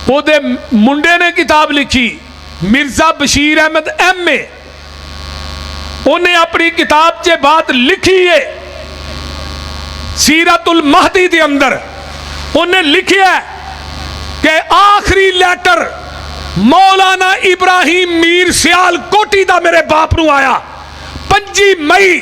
ਉਹਦੇ मुंडे ने किताब लिखी मिर्जा बशीर अहमद MA, उन्हें अपनी किताब च बात लिखी है सीरतुल महदी के अंदर उन्हें लिखा कि आखिरी लैटर मौलाना इब्राहिम मीर सियाल कोटी का मेरे बाप नूं आया 5 मई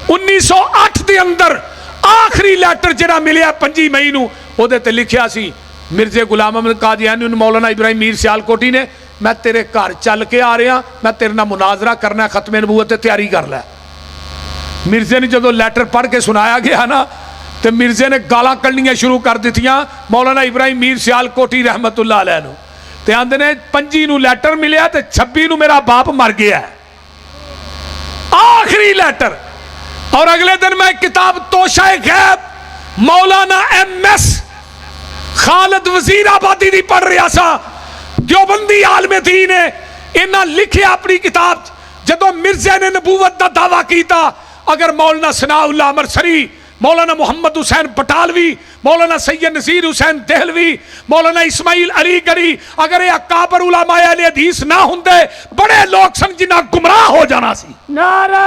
1908 के अंदर। आखिरी लैटर जिहड़ा मिलिया 5 मई नूं उहदे ते लिखिया सी मिर्जे गुलाम अहमद कादियानी मौलाना इब्राहिम मीर सियाल कोटी ने, मैं तेरे घर चल के आ रहा, मैं तेरे नाल मुनाजरा करना, खत्मे नबूवत ते तैयारी कर लै। मिर्जे ने जो लैटर पढ़ के सुनाया गया ना तो मिर्जे ने गालां कढ़नियां शुरू कर दित्तियां मौलाना इब्राहिम मीर सियाल कोटी रहमतुल्लाह अलैह नूं। ते आंदे ने 25 नूं लैटर मिलिया ते 26 नूं मेरा बाप मर गया है। आखिरी लैटर। और अगले दिन मैं किताब तोशाए गैब मौलाना MS खालिद वजीर आबादी दी पढ़ रहा सा। देवबंदी आलमे दीन ने इन्हां लिखिया अपनी किताब जदों मिर्जे ने नबूवत का दावा किया, अगर मौलाना सनाउल्लाह अमरसरी, मौलाना मुहम्मद हुसैन बटालवी, मौलाना सैयद नसीर हुसैन देहलवी, मौलाना इस्माइल अली गरी, अगर यह अकाबर उलमाए अहले हदीस ना हुंदे बड़े लोग सन जिन्हां गुमराह हो जाना सी। नारे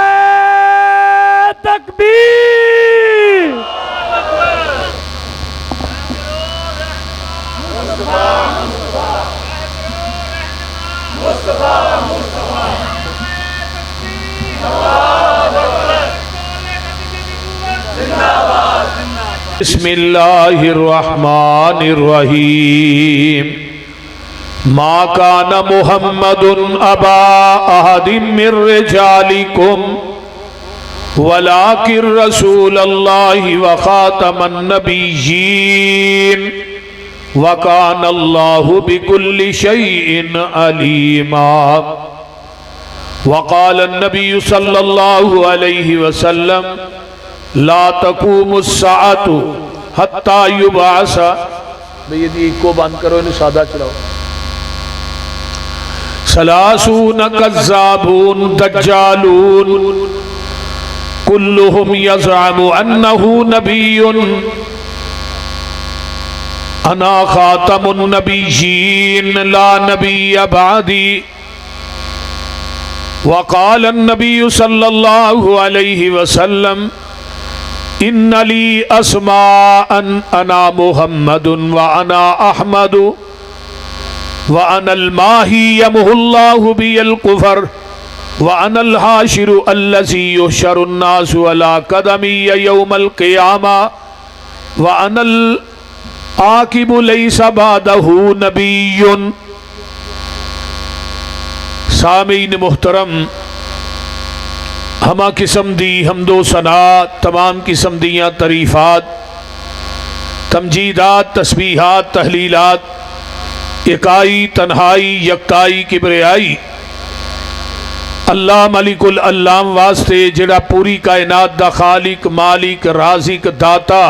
तकबीर। बिस्मिल्लाहिर्रहमानिर्रहीम। मा काना मुहम्मदुन अबा अहदिम मिर रिजालिकुम वलाकिर रसूलल्लाहि व खातमन नबिय्यीन व कानल्लाहु बिकुल्लि शैइन अलीमा। वक़ाल नबी सल्लल्लाहु अलैहि वसल्लम ला तक़ूमुस्साअतु हत्ता युबअसा। भैया को बंद करो, इन्हें सादा चलाओ। सलासून कज़्ज़ाबून दज्जालून कुल्लुहुम यज़अमु अन्नहु नबिय्युन अना खातमुन नबिय्यीन ला नबिय्य बअदी। वक़ाल नबी सल्लल्लाहु अलैहि वसल्लम इन्नली अस्माअन अना मुहम्मदुन व अना अहमदु व अनल माही यमहुल्लाहु बियल कुफर व अनल हाशिरु अल्लज़ी युहशरुन नासु अला कदमी यौमल क़ियामा व अनल आकिबु लैसा बादहु नबिय्युन। सामीन मुहतरम, हमा किस्म दी हमदो सना, तमाम किस्म दियाँ तरीफ़ात, तमजीदात, तस्बीहात, तहलीलात, इकाई तन्हाई यक्ताई किबरियाई अल्लाह मलिकुल अल्लाम वास्ते जिहड़ा पूरी कायनात दा खालिक मालिक राज़िक दाता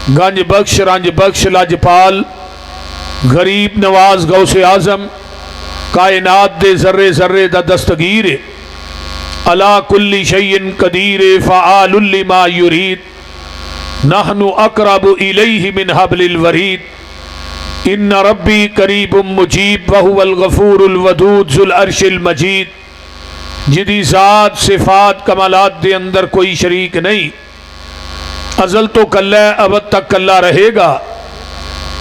गंज बख्श रंज बख्श लजपाल गरीब नवाज गौसे आज़म कायनात दे जर्रे जर्रे दा दस्तगीर अला कुल्ली शैइन कदीर फ़आलुल लिमा युरीद नहनु अक़रबु इलैहि मिन हब्लिल वरीद इन्ना रब्बी करीबुम मुजीब व हुवल गफूरुल वदूद ज़ुल अर्शिल मजीद। जिदी ज़ात सिफ़ात कमालात दे अंदर कोई शरीक नहीं, अज़ल तो कल्ला अबद तक कल्ला रहेगा।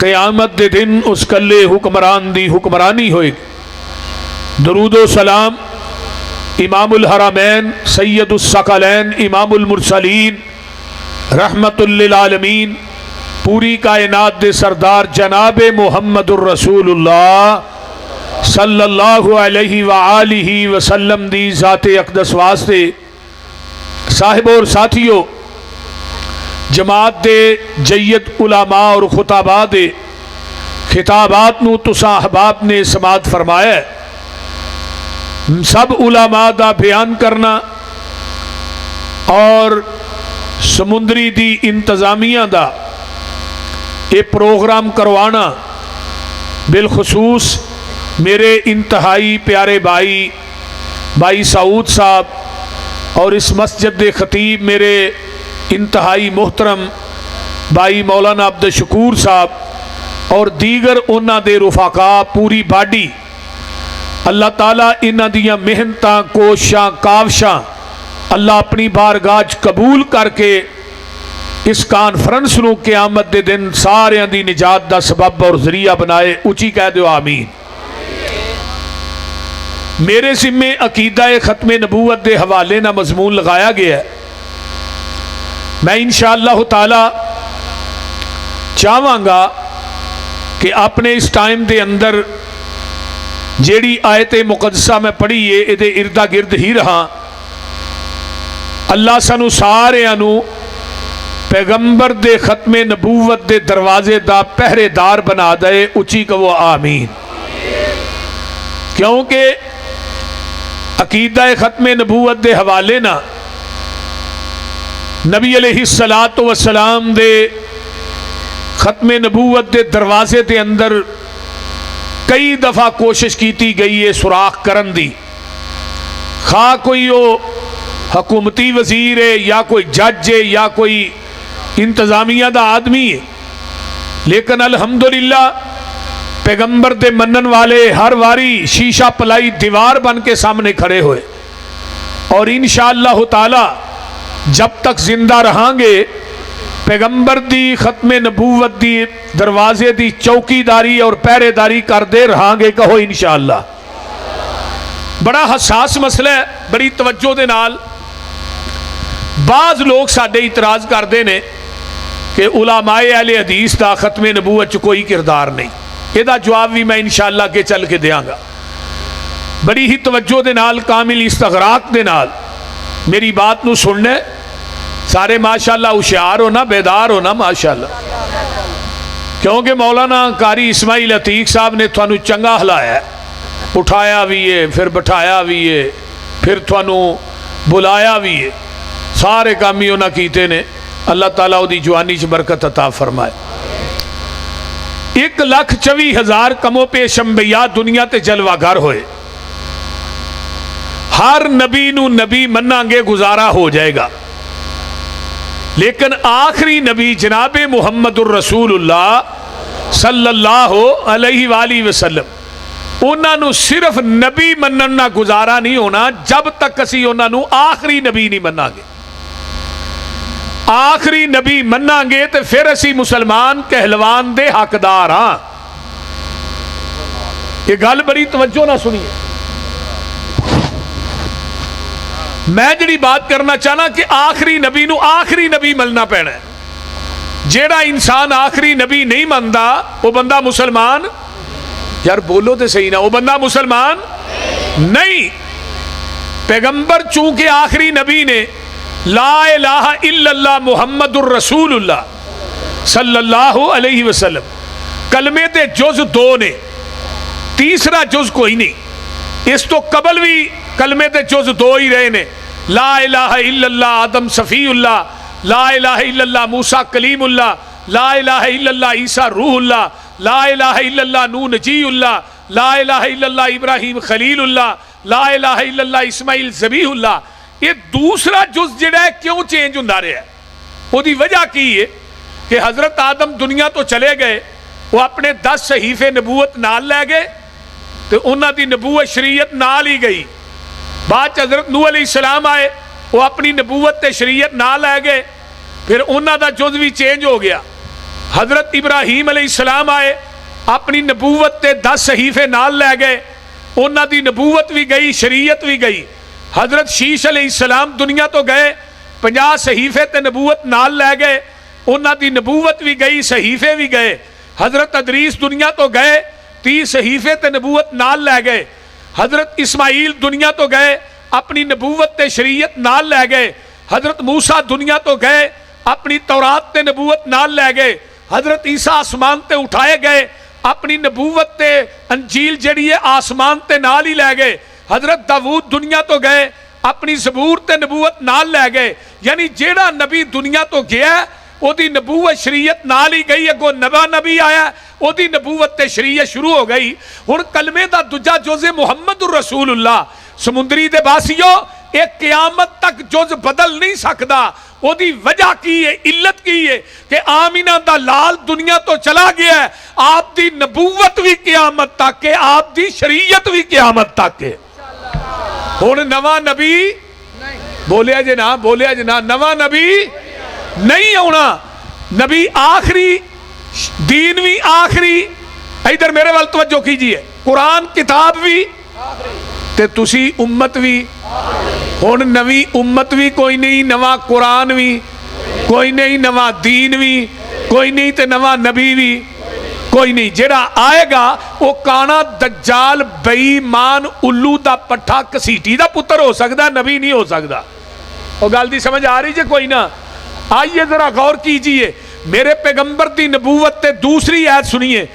क़यामत दे दिन उस कल्ले हुक्मरान दी हुक्मरानी होएगी। दरूदो सलाम इमामुल हरमैन सैयदुस सकलैन इमामुल मुरसलीन रहमतुल लिल आलमीन पूरी कायनात दे सरदार जनाबे मुहम्मदुर रसूलुल्लाह सल्लल्लाहु अलैहि व आलिहि वसल्लम दी ज़ाते अक़दस वास्ते साहिब और साथियों जमात दे जय्यद उलमा और खुताबा दे खिताबात नूं तुसां अहबाब ने समात फरमाया। सब उलमा दा बयान करना और समुंदरी दी इंतजामिया दा ये प्रोग्राम करवाना बिलखसूस मेरे इंतहाई प्यारे भाई सऊद साहब और इस मस्जिद के खतीब मेरे इंतहाई मोहतरम भाई मौलाना अब्दुल शकूर साहब और दीगर उन्हां दे रुफाका पूरी बाडी अल्लाह ताला इन्हां दियां मेहनतां कोशिशां कावशां अल्लाह अपनी बारगाह च कबूल करके इस कॉन्फ्रेंस नूं क़यामत दे दिन सारियां दी निजात दा सबब और जरिया बनाए। उची कह दो आमीन। मेरे जिम्मे अकीदा खत्मे नबूवत के हवाले ना मजमून लगाया गया है। मैं इंशाअल्लाह ताला चाहवांगा कि अपने इस टाइम के अंदर जेड़ी आयत मुकदसा मैं पढ़ी है ये इर्दा गिर्द ही रहा। अल्लाह सानू सारियां नू पैगंबर दे खत्मे नबूवत दे दरवाजे दा पहरेदार बना दे। उची कहो आमीन। क्योंकि अकीदा खत्मे नबूवत दे हवाले ना नबी अलैहिस्सलातु वस्सलाम दे खत्मे नबूवत दे दरवाजे के अंदर कई दफ़ा कोशिश की गई है सुराख करन दी। खा कोई वो हुकूमती वजीर है या कोई जज है या कोई इंतजामिया का आदमी है, लेकिन अल्हम्दुलिल्लाह पैगंबर दे मनन वाले हर वारी शीशा पलाई दीवार बन के सामने खड़े हुए और इंशाअल्लाह ताला जब तक जिंदा रहांगे पैगंबर दी खत्मे नबूवत दी दरवाजे दी चौकीदारी और पहरेदारी करते रहांगे। कहो इंशाअल्लाह। बड़ा हसास मसला है, बड़ी तवज्जो दे नाल बाज लोग साडे इतराज करते हैं कि उलामाए अहले हदीस का खत्मे नबूवत च कोई किरदार नहीं। इसका जवाब भी मैं इंशाअल्लाह के चल के देंगा। बड़ी ही तवज्जो दे नाल कामिल इस्तगराक दे नाल मेरी बात नू सुनना। सारे माशाअल्लाह होशियार हो ना, बेदार हो ना माशाअल्लाह। क्योंकि मौलाना कारी इस्माइल अतीक साहब ने थानू चंगा हिलाया, उठाया भी है, फिर बिठाया भी है, फिर थानू बुलाया भी है। सारे काम ही उन्हें कीते ने। अल्लाह ताला उहदी जवानी च बरकत अता फरमाए। 1,24,000 कमो पेश अंबिया दुनिया ते जलवागर होए। हर नबी नू नबी मनांगे गुजारा हो जाएगा, लेकिन आखिरी नबी जनाबे मुहम्मदुर रसूलुल्लाह सल्लल्लाहु अलैहि वसल्लम उन्होंने सिर्फ नबी मनन ना गुजारा नहीं होना जब तक असी उन्होंने आखिरी नबी नहीं मनांगे। आखिरी नबी मनांगे तो फिर असी मुसलमान कहलवान दे हकदार हाँ। ये गल बड़ी तवज्जो ना सुनिए। मैं जी बात करना चाहना कि आखिरी नबी नू आखिरी नबी मिलना पैना है। जेड़ा इंसान आखिरी नबी नहीं मनता वो बंदा मुसलमान, यार बोलो तो सही ना, वो बंदा मुसलमान नहीं। पैगंबर चूंकि आखिरी नबी ने ला इलाहा इल्लल्लाह मुहम्मदुर रसूलुल्लाह सल्लल्लाहु अलैहि वसल्लम कलमे दे जुज 2 ने, तीसरा जुज कोई नहीं। इस तो कबल भी कलमे दे जुज 2 ही रहे ने। ला इलाहा इल्लल्लाह आदम सफीउल्लाह, ला इलाहा इल्लल्लाह मूसा कलीमुल्लाह, ला इलाहा इल्लल्लाह ईसा रूहुल्लाह, ला इलाहा इल्लल्लाह नूह नजीउल्लाह, ला इलाहा इल्लल्लाह इब्राहिम खलीलुल्लाह, ला इलाहा इल्लल्लाह इस्माइल ज़बीहुल्लाह। ये दूसरा जुज जिहड़ा है क्यों चेंज हुंदा रहा है? उसकी वजह की है कि हजरत आदम दुनिया तो चले गए, वो अपने 10 सहीफे नबूवत नाल लै गए तो उन्हां दी नबूवत शरीयत नाल ही गई। बाद हजरत नूह अलैहिस्सलाम आए, वो अपनी नबूवत ते शरीयत नाल लै गए, फिर उन्हां दा जुज भी चेंज हो गया। हजरत इब्राहीम अलैहिस्सलाम आए, अपनी नबूवत ते 10 सहीफे नाल लै गए, उन्हां दी नबूवत भी गई, शरीयत भी गई। हजरत शीश अलैहिस्सलाम दुनिया तो गए, 50 सहीफे ते नबूवत नाल लै गए, उन्हां दी नबूवत भी गई, सहीफे भी गए। हजरत अदरीस दुनिया तो गए, 30 सहीफे ते नबूवत नाल लै गए। हजरत इस्माइल दुनिया तो गए, अपनी नबूवत ते शरीयत नाल लै गए। हजरत मूसा दुनिया तो गए, अपनी तौरात ते नबूवत नाल लै गए। हजरत ईसा आसमान ते उठाए गए, अपनी नबूवत ते अंजील जड़ी है आसमान ते नाल ही लै गए। हजरत दाऊद दुनिया तो गए, अपनी ज़बूर ते नबूवत नाल लै गए। यानी जेड़ा नबी दुनिया तो गया ओदी नबूवत शरीयत नाल ही गई, अगों नवा नबी आया ओदी नबूवत ते शरीयत शुरू हो गई। हुण कलमे दा दूजा जुज़ मुहम्मदुर रसूलुल्लाह। समुंदरी दे वासियों एक क़यामत तक जुज़ बदल नहीं सकता, ओदी वजह की है, इल्लत की है कि आमीना दा लाल दुनिया तो चला गया है। आप दी नबूवत भी क़यामत तक है, आप दी शरीयत भी क़यामत तक है। हुण नवा नबी बोलिया जे ना, बोलिया जे ना, नवा नबी नहीं आना। नबी आखिरी, दीन भी आखिरी। इधर मेरे वाल तवज्जो कीजिए, कुरान किताब भी ते तुसी उम्मत भी। हुण नवी उम्मत भी कोई नहीं, नवा कुरान भी कोई नहीं, नवा दीन भी कोई नहीं, ते नवा नबी भी कोई नहीं। जेड़ा आएगा वो काना दज्जाल बेईमान उल्लू दा पट्ठा घसीटी दा पुत्र हो सकता, नबी नहीं हो सकता। और गल दी समझ आ रही जे कोई ना? आइए जरा गौर कीजिए, मेरे पैगंबर दी नबूवत ते दूसरी आयत सुनिए।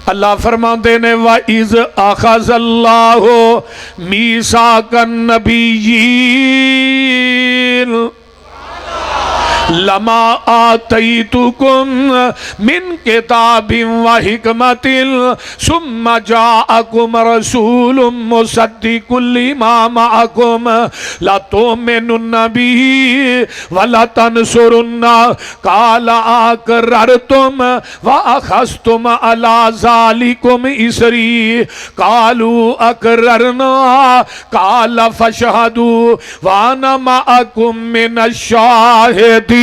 अल्लाह फरमाते ने वा इज अखज़ल्लाहु मीसाकन नबिय्यीन लमा आतैतुकुम मिन किताबिन व हिकमतिन सुम्मा जाअकुम रसूलुम मुसद्दिकुल लिमा मअकुम ला तुमिनुन्ना बिही व ला तंसुरुन्ना काल अक़ररतुम व अख़ज़्तुम अला ज़ालिकुम इसरी कालू अक़ररना काल फ़शहदू व अना मअकुम मिनश शाहिदीन।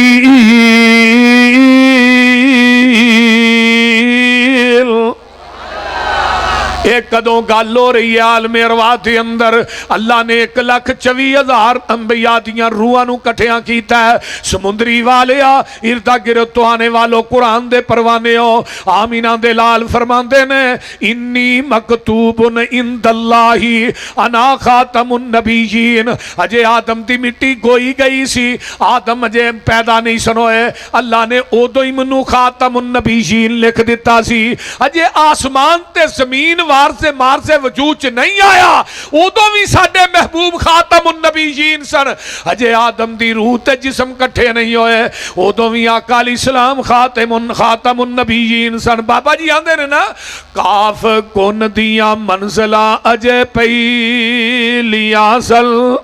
एक कदों गल हो रही है आलमे अरवाह के अंदर, अल्लाह ने 1,24,000 अंबिया दियां रूहां नूं कट्ठियां कीता है। समुंदरी वालिया, इर्दा गिरद तो आने वालों, कुरान दे परवाने हो। आमीना दे लाल फरमांदे ने इन्नी मकतूबुन इंदल्लाही अना खातमुन नबीयीन। अजे आदम दी मिट्टी गोई गई सी, आदम अजे पैदा नहीं सन होए, अल्लाह ने उदों ही मैनू खातमुन नबीयीन लिख दिता सी। अजे आसमान ते जमीन वार से मार से वजूद च नहीं आया, उदों भी साडे महबूब खातमुन नबीयीन सन। अजे आदम दी रूह ते जिस्म कट्ठे नहीं होए, उदों भी आका अलैहिस्सलाम खातमुन नबीयीन सन। बाबा जी आंदे ने ना, काफ कुन दियां मंजिला अजे पहलियां सल।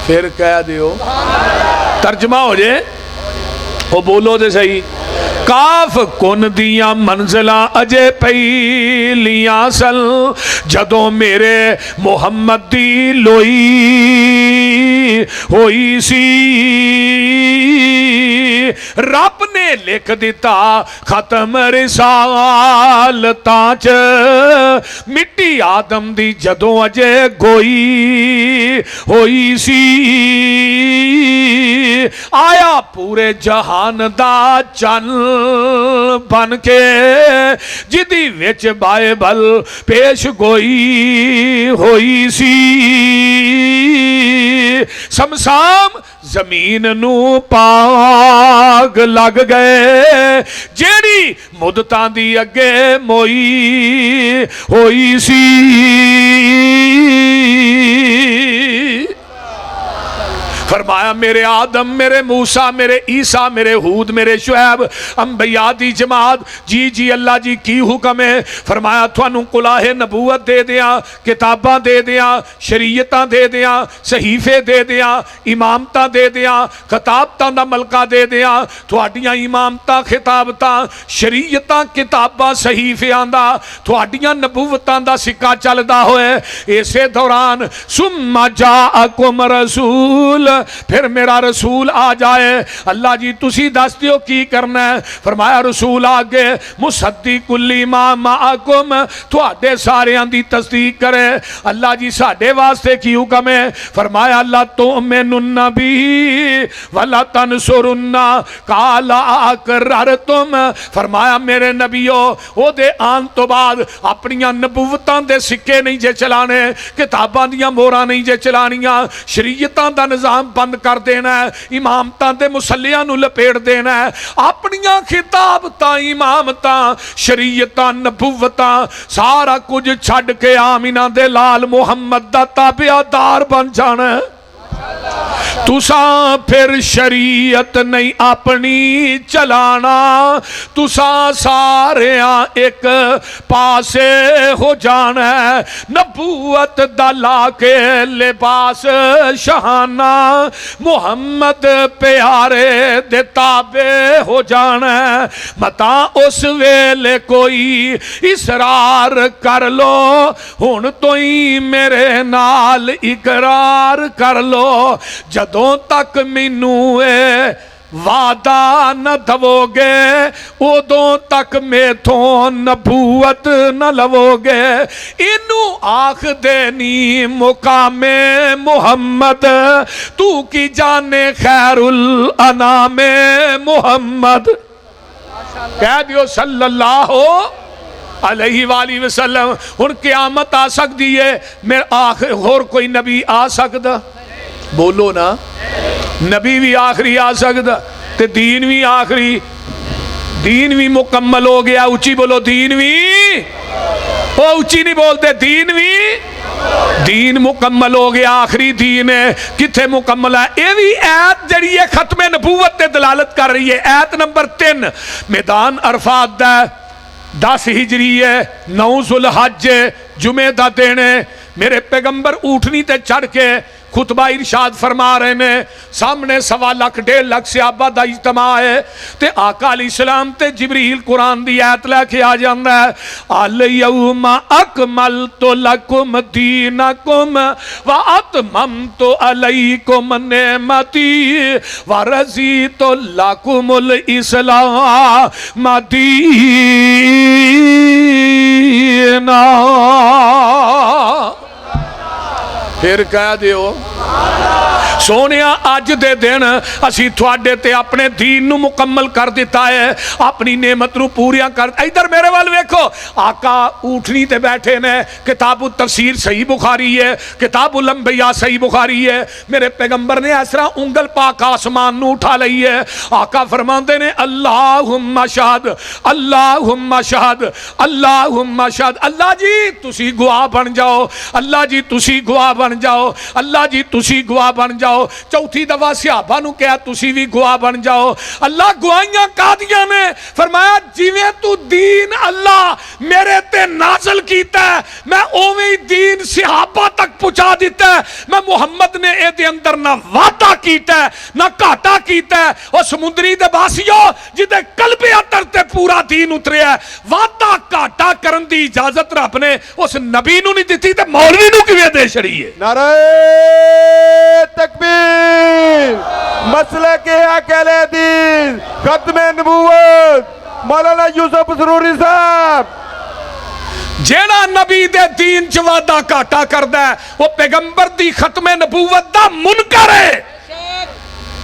फिर कह दियो, तर्जमा हो जाए, वो बोलो तो सही। काफ कुन दियां मंजिला अजे पहलियां सल, जदों मेरे मुहम्मद दी लोई होई सी, रब ने लिख दिता खत्म रिसालतां च। मिट्टी आदम दी जदों अजे गोई होई सी, आया पूरे जहान दा चन बन के, जिदी विच बाइबल पेश गोई होई सी। समसाम जमीन नू पाग लग गए, जेड़ी मुदतां दी अगे मोई होई सी। फरमाया मेरे आदम, मेरे मूसा, मेरे ईसा, मेरे हूद, मेरे शुएब, अंबिया दी जमात, जी जी अल्लाह जी की हुक्म है। फरमाया थानू कुलाहे नबूवत दे दियां, किताबां दे दियां, शरीयतां दे दियां, सहीफे दे दियां, इमामतां दे दियां, खिताबतां दा मलका दे दियां। तुहाडियां इमामतां, खिताबतां, शरीयतां, किताबां, सहीफियां दा तुहाडियां नबूवतां दा सिक्का चलदा होए। इसे दौरान सुम्मा जाअकुम रसूल, फिर मेरा रसूल आ जाए। अल्लाह जी तुसी दस दियो की करना है। फरमाया रसूल आगे मुसद्दिकुल लिमा माअकुम, तुहाडे सारियां दी तस्दीक करे। अल्लाह जी साडे वास्ते की हुक्म है। फरमाया अल्लाह तुमिनुन्ना बिही वला तनसुरुन्ना काला अक़ररतुम। फरमाया मेरे नबियो, ओदे आन तो बाद अपनियां नबूवतां दे सिक्के नहीं जे चलाने, किताबां दियां मोहरां नहीं जे चलानियां, शरीयतां दा निजाम बंद कर देना है, इमामतां दे मुसल्लियां नूं लपेट देना है। अपनियां खिताबतां, इमामतां, शरीयतां, नबूवतां सारा कुछ छड्ड के आमीना दे लाल मुहम्मद दा ताबियादार बन जाना है। तुसा फिर शरीयत नहीं अपनी चलाना, तुसा सारे एक पासे हो जाना, नबूवत दा ला के लिबास शहाना, मुहम्मद प्यारे दे ताबे हो जाना। मता उस वेले कोई इसरार कर लो, हुण तो ही मेरे नाल इकरार कर लो, जदों तक मैनू वादा न दवोगे उदों तक मेथों नबूवत न लवोगे। इनू आख देनी मुकामे मुहम्मद, तू की जाने खैरुल अनामे मुहम्मद। कह दियो सल्लल्लाहु अलैहि वसल्लम। हुण क़यामत आ सकती है, मेरे आखिर होर कोई नबी आ सकदा? बोलो ना, नबी भी आखिरी आ सकता, ते दीन भी आखिरी, दीन भी मुकम्मल हो गया। उची बोलो, दीन भी, ओ उची नहीं बोलते, दीन भी, दीन मुकम्मल हो गया, आखिरी दीन है। किथे मुकम्मल है? ये भी ऐत जड़ी है खत्मे नबूवत ते दलालत कर रही है। ऐत नंबर 3 मैदान अरफात दा 10 हिजरी है, 9 जुलहज जुमे दा दिन है। मेरे पैगंबर ऊठनी ते चढ़ के खुतबा इरशाद फरमा रहे ने, सामने 1.25 लाख 1.5 लाख सहाबा दा इज्तमा है, ते आका अलैहिस्सलाम ते जिबरील कुरान दी आयत लेके आ जांदा है, अल यौमा अकमलतु लकुम दीनकुम व अतममतु अलैकुम नेमती व रज़ीतु लकुमुल इस्लाम दीना। फिर कह दियो सोनिया, अज दे दिन असी तुहाडे ते अपने दीन नू मुकम्मल कर दिता है, अपनी नेमत नू पूरियां कर। इधर मेरे वाल वेखो, आका ऊठनी ते बैठे ने, किताबु तफसीर सही बुखारी है, किताबुल अंबिया सही बुखारी है। मेरे पैगंबर ने इस तरह उंगल पाक आसमान नू उठा लई है। आका फरमाते ने, अल्लाहुम्मा शहद, अल्लाहुम्मा शहद, अल्लाहुम्मा शहद। अल्लाह जी तुसी गवाह बन जाओ, अल्लाह जी तुसी गवाह बन जाओ, अल्लाह जी तुसी गवाह बन जाओ। चौथी दफा सहाबा नू कहा तुसी भी गवाह बन जाओ। अल्लाह गवाहियां कादियां ने? फरमाया जिवें तू दीन अल्लाह मेरे ते नाज़िल कीता है, मैं उवें ही दीन सहाबा तक पहुंचा दिता है। मैं मुहम्मद ने इहदे अंदर ना वादा कीता है ना घाटा कीता है। और समुद्री दे वासियों जिदे कलबे अंदर ते पूरा दीन उतरिया, वादा घाटा करन दी इजाजत रब ने उस नबी नू नहीं दिती ते मौलवी नू किवें दे छड़ी है? नारे तकबीर, मसले के अकेले दीन, खत्मे नबूवत मौलाना यूसुफ सरूरी साहब। जेड़ा नबी दे दीन च वादा घाटा करदा है वो पैगंबर दी खत्मे नबूवत दा मुनकर है।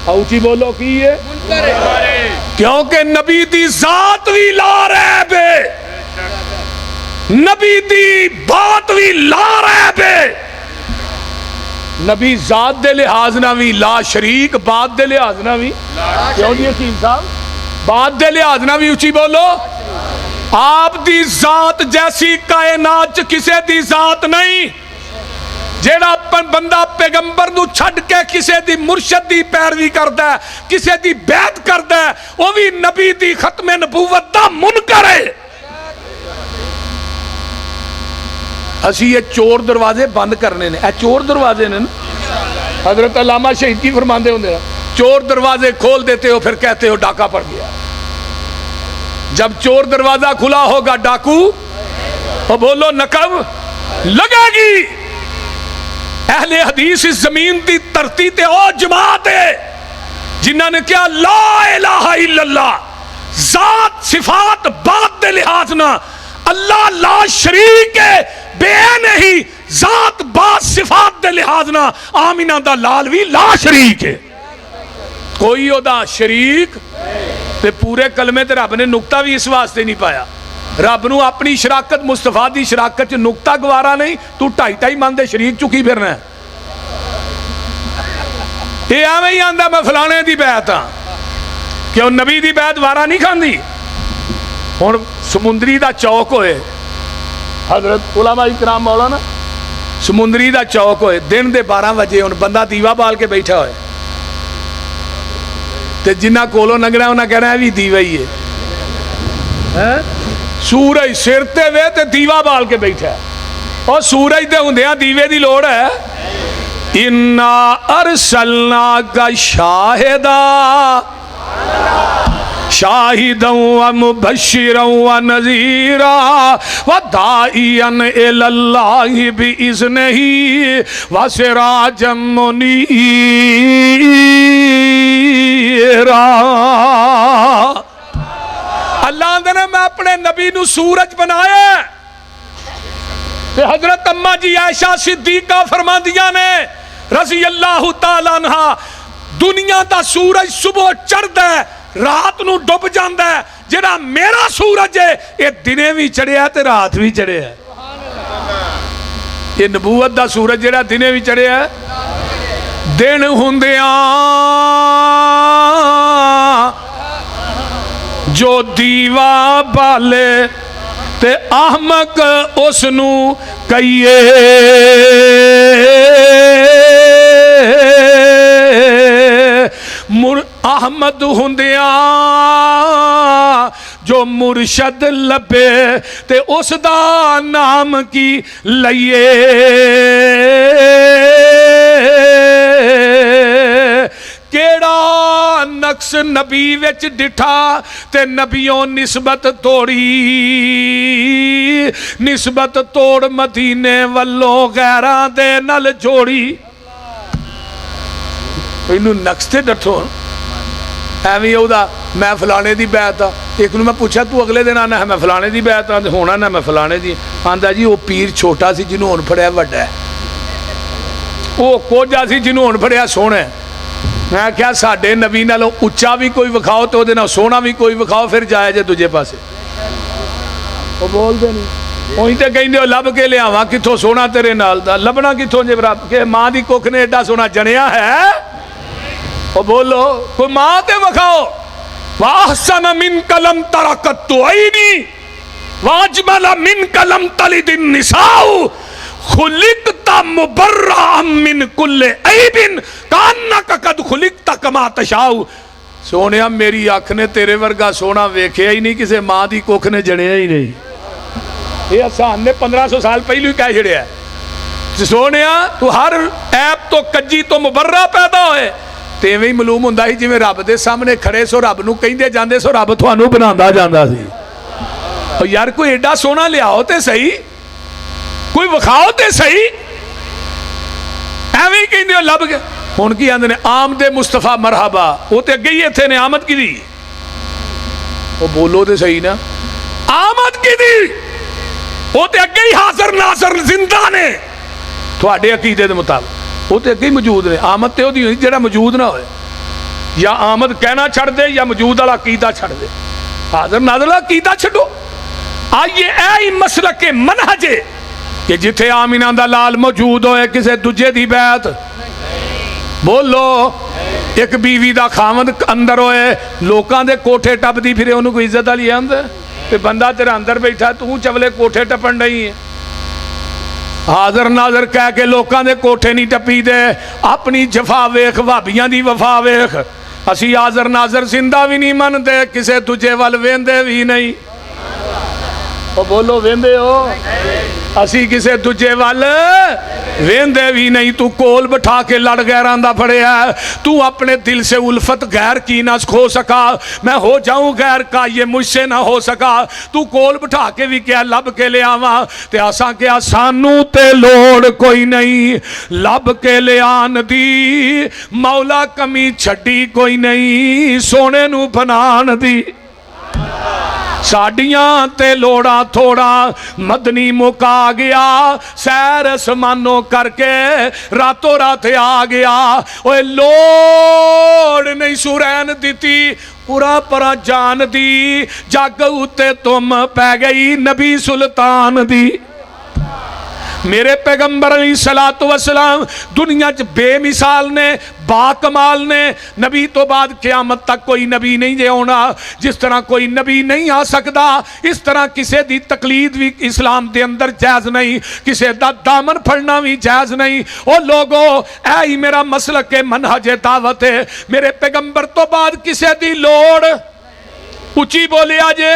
ऊंची बोलो की है? मुनकर है, क्योंकि नबी दी जात भी ला रैब है, नबी दी बात भी ला रैब है। नबी जात दे लिहाज ना भी ला शरीक, बात दे लिहाज ना भी, क्यों जी हकीम साहब, बात दे लिहाज ना भी उची बोलो। आप दी जात जैसी कायनात च किसे दी जात नहीं। जेड़ा बंदा पैगंबर नू छड़ के किसे दी मुर्शद दी पैरवी करदा है, किसे दी बैत करदा है, वो भी नबी दी खत्मे नबूवत दा मुनकर है। असी ये चोर दरवाजे बंद करने ने, चोर दरवाजे ने। हजरत अल्लामा शहीद की फरमाते होंगे, चोर दरवाजे खोल देते हो फिर कहते हो डाका पड़ गया। जब चोर दरवाजा खुला होगा डाकू तो बोलो नकब लगेगी। अहले हदीस इस जमीन की धरती ते ओ जमात है जिन्होंने क्या ला इलाहा इल्लल्लाह, जात सिफात बात दे लिहाज ना अल्लाह ला शरीक है, बे नहीं जात बात सिफात दे लिहाज ना आमिना दा लाल भी ला शरीक है, कोई ओदा शरीक। ते पूरे कलमे ते रब ने नुकता भी इस वास्ते नहीं पाया। रब नू अपनी शराकत मुस्तफा दी शराकत च नुकता गवारा नहीं, तू 2.5 मन दे शरीक चुकी फिरना। ये एवं ही आंदा मैं फलाने दी बैत हाँ, क्यों नबी दी बैत वारा नहीं खांदी। हुण समुंदरी दा चौक होए, हजरत उलमा इकराम मौलाना समुंदरी दा चौक होए, दिन दे 12 बजे हुण बंदा दीवा बाल के बैठा होए, ਤੇ ਜਿन्ना कोलों लंघना उन्हें कहना है भी दीवा ही है। सूरज सिर ते वे ते दीवा बाल के बैठा है, और सूरज दे हुंदियां दीवे दी लोड़ है। इन्ना अरसलना का शाहिदा शाहिदन व मुबश्शिरन व नज़ीरा व दाइयन इलल्लाहि बिइज़्निही व सिराजम मुनीरा। अल्लाह ने मैं अपने नबी नू सूरज बनाया। हजरत अम्मा जी आयशा सिद्दीका फरमांदियां ने रज़ी अल्लाह तआला अन्हा, दुनिया दा सूरज सुबह चढ़दा है रात नू डुब जांदा है, जेड़ा मेरा सूरज है ये दिने भी चढ़िया ते रात भी चढ़िया। ये नबूवत दा सूरज जेड़ा दिने भी चढ़िया, दिन हुंदियां जो दीवा बाले ते अहमक उसनू कहिए। अहमद हुंदिया जो मुर्शद लभे ते उसदा नाम की लइए। केड़ा नक्स नबी विच डिठा ते नबियों निस्बत तोड़ी, निस्बत तोड़ मदीने वल्लों गैरां दे नल जोड़ी। इनू नक्स ते डठो एवं ओदा मैं फलाने दी बैत आ। एक नूं मैं पूछा तू अगले दिन आना है मैं फलाने दी बैत आ, होना ना मैं फलाने दी। आंदा जी वो पीर छोटा सी जिन्हों हुण फड़िया वड्डा है, वो कोझा सी जिन्हों हुण फड़िया सोहना है। मैं क्या साडे नबी नालों उच्चा भी कोई विखाओ तो उहदे नाल सोहना भी कोई विखाओ, फिर जाए जे दूजे पासे। वो बोलदे नहीं, ਉਹੀ ਤੇ ਕਹਿੰਦੇ ਲੱਭ ਕੇ ਲਿਆਵਾਂ ਕਿੱਥੋਂ ਸੋਹਣਾ ਤੇਰੇ ਨਾਲ ਦਾ, ਲੱਭਣਾ ਕਿੱਥੋਂ ਜੇ ਰੱਬ ਕੇ ਮਾਂ ਦੀ ਕੁੱਖ ਨੇ ਐਡਾ ਸੋਹਣਾ ਜਣਿਆ ਹੈ। ਉਹ ਬੋਲੋ ਕੋਈ ਮਾਂ ਤੇ ਵਿਖਾਓ। ਵਾਹਸਨ ਮਿਨ ਕਲਮ ਤਰਕਤ ਤੁਇਨੀ ਵਾਜਮਲ ਮਿਨ ਕਲਮ ਤਲਿਦ ਨਿਸਾਉ खुलिकता मुबर्रा मिन कुल्ले ऐबिन कान्नक कद खुलिकता कमा तशाउ। सोनिया मेरी अख ने तेरे वर्गा सोना वेखिया ही नहीं, किसी मां की कुख ने जनिया ही नहीं। ये हसान ने 1500 साल पहलू ही कह छड़िया। सोनिया तू हर ऐप तो कज्जी तो मुबर्रा पैदा होए ते इवें ही मालूम हुंदा ही जिवें रब दे सामने खड़े सो रब नूं कहिंदे जांदे सो रब तुहानूं बनांदा जांदा सी। और यार कोई एडा सोना लियाओ ते सही, कोई विखाओ ते सही, एवं ही कहते लभ गए। हुण की आंदे ने आमद मुस्तफा मरहबा, वो तो अगे ही इत्थे ने आमद की दी। वो बोलो तो सही ना, आमद की दी वो तो अगे ही हाजर नाजर जिंदा ने थोड़े अकीदे के मुताबिक, वो तो अगे ही मौजूद ने। आमद तो वही हुई जिहड़ा मौजूद ना होए, या आमद कहना छड़ दे या मौजूद वाला अकीदा छड़ दे। हाजर नाजर वाला अकीदा छड्डो। आइए ऐ मसलक के मनहजे कि जिथे आमिना दा लाल मौजूद होए किसी दूजे दी बैत बोलो। एक बीवी दा खावंद अंदर होए लोकां दे कोठे टपदी फिरे उन्होंने कोई इज्जत वाली आंदा ते बंदा तेरा अंदर बैठा तू चवले कोठे टपन नहीं है। हाजर नाजर कह के लोकां दे कोठे नहीं टपी दे, अपनी जफा वेख भाबियां दी वफा वेख। असी हाजर नाजर जिंदा भी नहीं मनते, किसी दूजे वल वेंदे भी नहीं। ओ बोलो वेंदे हो? असी किसी दूजे वल वेंदे भी नहीं। तू कोल बिठा के लड़ गैरां दा फड़िया, तू अपने दिल से उल्फत गैर की ना खो सका, मैं हो जाऊं गैर का ये मुझसे ना हो सका। तू कोल बिठा के भी क्या लब के ले आवा ते असां क्या सानू ते लोड़ कोई नहीं लब के ले आन दी। मौला कमी छड्डी कोई नहीं सोने नू बनान दी। साडियां ते लोड़ा थोड़ा मदनी मुका गया, सैर समानो करके रातों रात आ गया। ओए लोड़ नहीं सुरैन दिती पूरा परा जान दी, जग उत्ते तुम पै गई नबी सुल्तान दी। मेरे पैगंबर अलैहिस्सलातु वस्सलाम दुनिया च बेमिसाल ने, बाकमाल ने। नबी तो बाद क़यामत तक कोई नबी नहीं जे आना। जिस तरह कोई नबी नहीं आ सकता, इस तरह किसी दी तकलीद भी इस्लाम के अंदर जायज़ नहीं, किसी दा दामन फड़ना भी जायज़ नहीं। ओ लोगो, ऐ ही मेरा मसलक के मनहज दावत है। मेरे पैगंबर तो बाद किसी दी लोड़, उची बोलिया जे,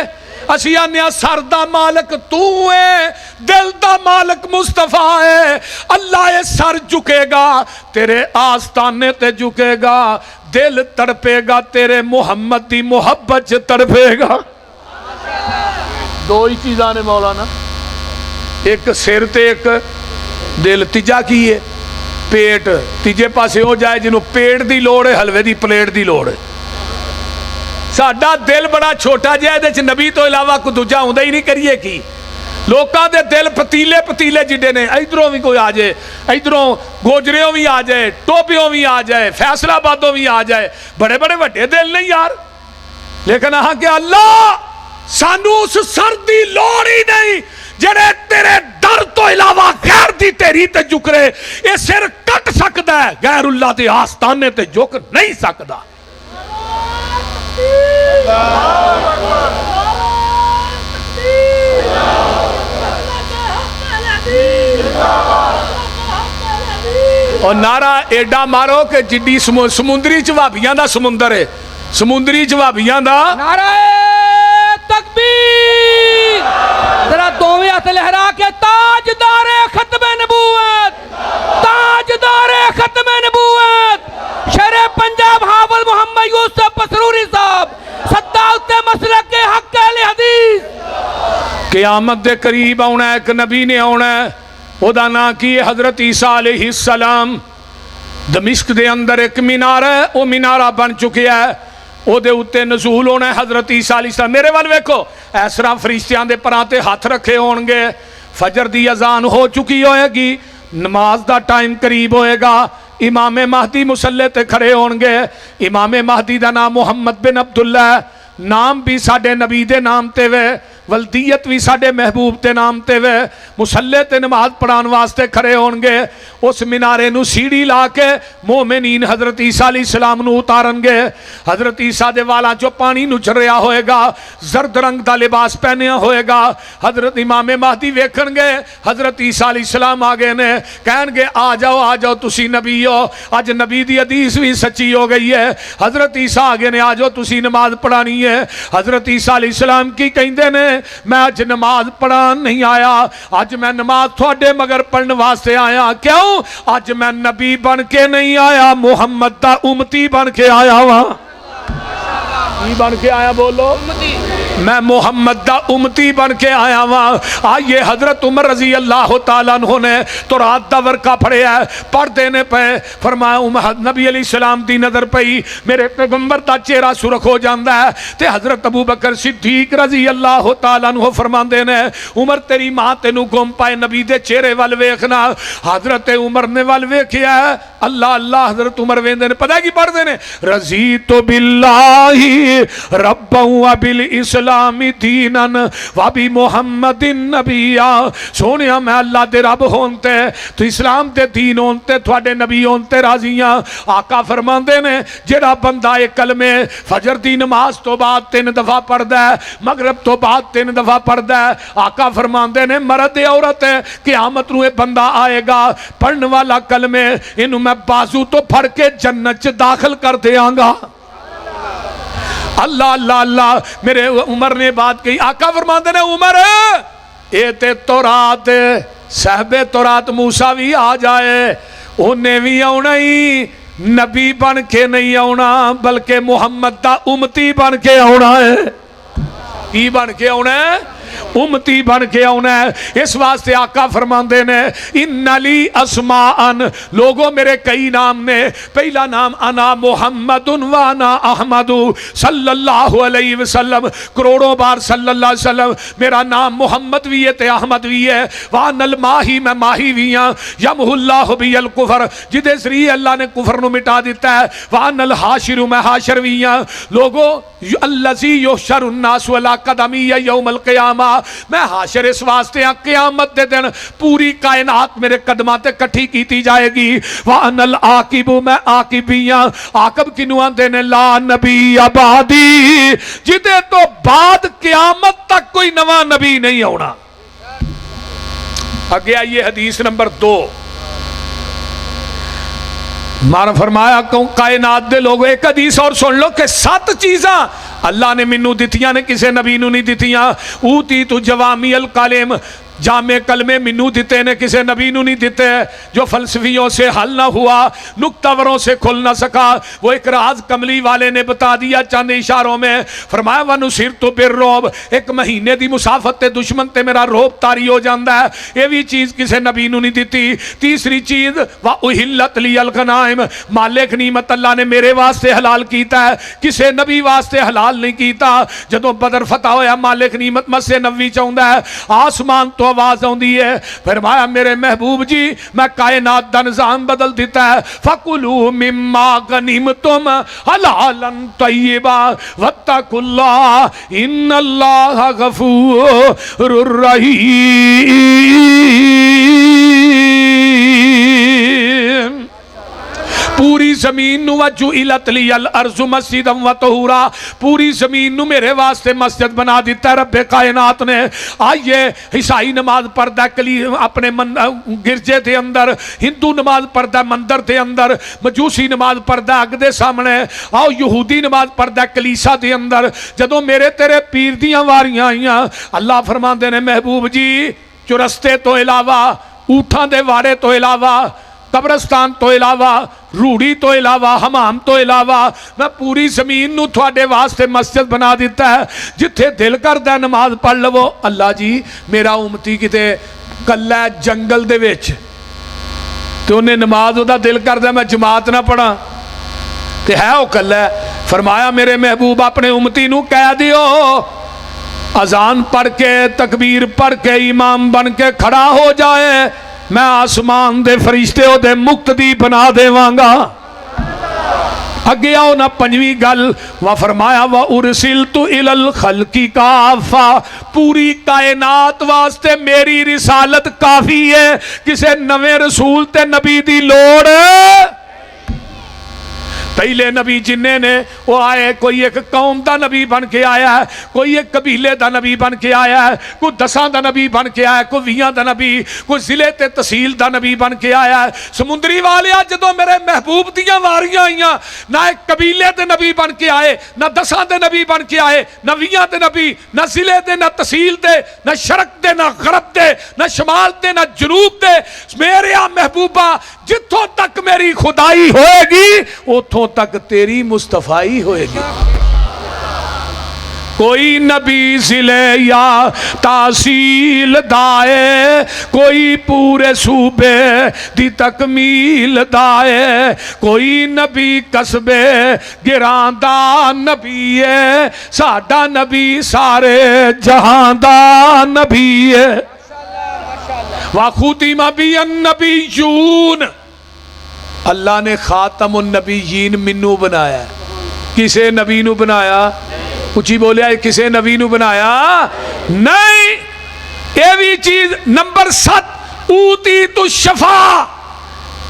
असी आने सर दा मालक तू है, दिल दा मालक मुस्तफा है। अल्लाह ये सर झुकेगा, तेरे आस्ताने ते झुकेगा, दिल तड़पेगा, तेरे मुहम्मद दी मोहब्बत च तड़पेगा। दो ही चीज़ां ने मौलाना, एक सिर ते एक दिल। तीजा की है? पेट। तीजे पासे हो जाए जिन्हों पेट की लोड़ है, हलवे की प्लेट की लोड़ है। साडा दिल बड़ा छोटा जिहा, इहदे च नबी तो इलावा कोई दूजा आउंदा ही नहीं, करिए की? लोगों के दिल पतीले पतीले जिड्डे ने, इधरों भी कोई आ जाए, इधरों गोजरियों भी आ जाए, टोपियों भी आ जाए, फैसलाबादों भी आ जाए, बड़े बड़े वड्डे दिल नहीं यार। लेकिन आह कि अल्लाह सानू उस सर की लोड़ ही नहीं जेड़े तेरे दर तो इलावा गैर दी तेरी ते झुकरे। ये सिर कट सकता है, गैरुल्लाह के आस्ताने ते झुक नहीं सकता। और नारा एडा मारो कि जिड्डी समुद्री च भाबियां दा समुंदर है, समुद्री च भाबियां दा नारा तकबीर। जरा दोवें हाथ लहरा के ताजदारे खत्मे नबूवत, ताजदारे खत्मे नबूवत, शेरे पंजाब हाफिज मोहम्मद यूसुफ पसरूरी साहब, सद्दात मसलक के हक अहले हदीस। क़यामत दे करीब आना, एक नबी ने आना, ओदा नाम की है हजरत ईसा अलैहिस्सलाम। दमिश्क दे अंदर एक मीनार है, वो मीनारा बन चुका है, ओदे उत्ते नज़ूल होना है हजरत ईसा अलैहिस्सलाम। मेरे वाल वेखो, इस तरह फरिश्तियां दे परां ते हथ रखे होणगे, फजर दी अजान हो चुकी होएगी, नमाज दा टाइम करीब होएगा, इमाम महदी मुसल्ले ते खड़े होणगे। इमाम महदी दा नाम मुहम्मद बिन अब्दुल्ला है, नाम भी साडे नबी दे नाम ते वे, वल्दियत भी साडे महबूब के नाम ते वे। मुसल्ले ते नमाज पढ़ाने वास्ते खड़े होणगे। उस मीनारे नू सीढ़ी ला के मोमिनीन हजरत ईसा अलैहिस्सलाम नू उतारनगे। हजरत ईसा दे वालां चों पानी नुचर रहा होएगा, जर्द रंग दा लिबास पहनिया होएगा। हजरत इमाम महदी वेखणगे हजरत ईसा अलैहिस्सलाम आ गए ने, कहणगे आ जाओ तुसी नबी हो। अज नबी दी हदीस भी सच्ची हो गई है, हजरत ईसा आ गए ने, आ जाओ तुसी नमाज पढ़ानी है। हजरत ईसा अलैहिस्सलाम की कहंदे ने, मैं अज नमाज पढ़ान नहीं आया, अज मैं नमाज थोड़े मगर पढ़ने वास्ते आया। क्यों? अज मैं नबी बन के नहीं आया, मुहम्मद दा उम्मती बन के आया वा। की बन के आया बोलो? मैं मोहम्मद दा उम्मती बन के आया वहां। आइए हजरत उमर रजी अल्लाह तआला अन्हु ने तो रात दा वर्का फड़िया, पढ़ देने पे, फरमाया नबी अलैहिस्सलाम दी नजर पई, मेरे पैगंबर दा चेहरा सुरख हो जाता है। ते हजरत अबू बकर सिद्दीक रजी अल्लाह तआला अन्हु फरमाते ने, उमर तेरी मां तेनू गुम पाए, नबी दे चेहरे वाल वेखना। हजरत उमर ने वाल वेखिया, अल्लाह अल्लाह हजरत उमर वेंदे ने, पता की पढ़ते ने, रजी तो बिल्लाही रब्बा व बिल इस्लामी दीनन व बि मुहम्मदिन नबिया। सोनिया मैं अल्लाह दे रब होंते तो इस्लाम दे दीन होंते थोड़े नबी होंते राजियां। आका फरमाते ने, जेड़ा बंदा एक कलमे फजर दी नमाज तो बाद 3 दफा पढ़दा है, मगरब तो बाद 3 दफा पढ़दा है, आका फरमाते ने मर्द औरत है, क़यामत नूं बंदा आएगा पढ़ने वाला कलमे, इनू मैं बाजू तो फड़ के जन्नत च दाखिल कर देंगा। अल्लाह अल्लाह अल्लाह। मेरे उमर ने बात कही, आका फरमाते ने, उमर ये ते तौरात साहबे तौरात मूसा भी आ जाए, उन्हें भी आना ही नबी बन के नहीं आना, बल्कि मुहम्मद दा उम्मती बन के आना है। की बन के आना है? उम्मती बन के आना है। इस वास्ते आका फरमाते ने, इन्नली अस्माअन, लोगों मेरे कई नाम ने। पहला नाम अना मुहम्मदुन व अना अहमदु सल्लल्लाहु अलैहि वसल्लम, करोड़ों बार सल्लल्लाहु अलैहि वसल्लम। मेरा नाम मुहम्मद भी है ते अहमद भी है। वानल माही, मैं माही भी हाँ। यमहुल्लाहु बिल कुफर, जिदे जरिए अल्लाह ने कुफर नूं मिटा दिता है। वानल हाशिरु, मैं हाशर भी हाँ। लोगों अल्लज़ी युहशरुन नासु अला क़दमी यौमल क़ियामा, कयामा, मैं हाशर इस वास्ते हाँ क़यामत दे दिन पूरी कायनात मेरे कदमां ते इकट्ठी की जाएगी। वानल आकिबू, मैं आकिबी हाँ। आकब किनू आंदे ने? ला नबी आबादी, जिदे तो बाद क़यामत तक कोई नवा नबी नहीं आना। अगे आइए हदीस नंबर 2। मारा फरमाया कायनात दे लोगों, एक हदीस और सुन लो कि 7 चीज़ां अल्लाह ने मैनू दितियां ने, किसी नबी नू नहीं दितियां। ऊती तू जवामी अल कलिम, जामे कलमे मैनू दिते ने, किसी नबी नू नहीं दिते। जो फलसफियों से हल ना हुआ, नुक्तावरों से खुल ना सका, वो एक राज कमली वाले ने बता दिया चंद इशारों में। फरमाया वनु सिर तो बिर रोब, एक महीने की मुसाफत दुश्मन ते मेरा रोब तारी हो जाता है। ये भी चीज़ किसी नबी नू नहीं दी। तीसरी चीज़ व उहिल्लत ली अल गनाइम, मालिक नीमत अल्लाह ने मेरे वास्ते हलाल किया है, किसी नबी वास्ते हलाल नहीं किया। जदों बदर फतह होया, मालिक नीमत मस्से नबी चाहता है, आसमान तो आवाज आती है। फरमाया मेरे महबूब जी, मैं कायनात का निजाम बदल दिता है। फकुलू मिम्मा गनीमतुम हलालन तय्यबा वत्तकुल्लाह इन्नल्लाह गफूरुर रहीम। पूरी जमीन अर्ज़ु मस्जिदम व तहूरा, पूरी जमीन नू मेरे वास्ते मस्जिद बना दिता रब्बे कायनात ने। आइए ईसाई नमाज पढ़दा अपने गिरजे के अंदर, हिंदू नमाज पढ़दा मंदिर के अंदर, मजूसी नमाज पढ़दा अग दे सामने, आओ यहूदी नमाज पढ़दा कलीसा के अंदर। जदों मेरे तेरे पीर दियां वारियां आईयां, अल्लाह फरमांदे ने महबूब जी, चुरस्ते तो इलावा, ऊठां दे वाड़े तो इलावा, कब्रस्तान तो इलावा, रूढ़ी तो इलावा, हमाम तो इलावा, मैं पूरी जमीन नू थोड़े वास्ते मस्जिद बना दिता है। जिथे दिल करदा नमाज पढ़ लवो। अल्लाह जी, मेरा उम्मती किते कल्ला जंगल दे विच ते उन्हें नमाज उहदा दिल करदा मैं जमात ना पढ़ा ते है वो कल्ला। फरमाया मेरे महबूब अपने उम्मती नू कह दियो, अजान पढ़ के तकबीर पढ़ के इमाम बन के खड़ा हो जाए, मैं आसमान दे फरिश्ते ओदे मुक्तदी बना देवांगा। अगे आओ ना 5वीं गल, व फरमाया व उरसिलतु इलल खल्की काफा, पूरी कायनात वास्ते मेरी रिसालत काफी है, किसे नवे रसूल ते नबी दी लोड़। पहले नबी जिन्ने ने वो आए, कोई एक कौम का नबी बन के आया है, कोई एक कबीले का नबी बन के आया है, कोई 10 का नबी बन के आया, कोई 20 का नबी, कोई जिले ते तहसील का नबी बन के आया है। समुद्री वाले जदों मेरे महबूब दियां वारियां आईयां, ना एक कबीले के नबी बन के आए, ना 10 के नबी बन के आए, ना 20 के नबी, ना जिले के, ना तहसील के, ना शरक के, ना गरब के, ना शमाल के, ना जनूब के। मेरे महबूबा, जिथों तक मेरी खुदाई होएगी उथों तक तेरी मुस्तफाई होएगी। कोई नबी जिले या तहसील दाए, कोई पूरे सूबे दी तकमील दाए, कोई नबी कस्बे गिरां दा नबी है, साडा नबी सारे जहां दा नबी है। वाखुतिमा बी अन्नबियून, अल्लाह ने खातमुन नबीयीन मिन्नू बनाया, किसे नबी नू बनाया? उची बोलिया, किसे नबी नू बनाया? नहीं। ये भी चीज नंबर 7, ऊती तु शफा,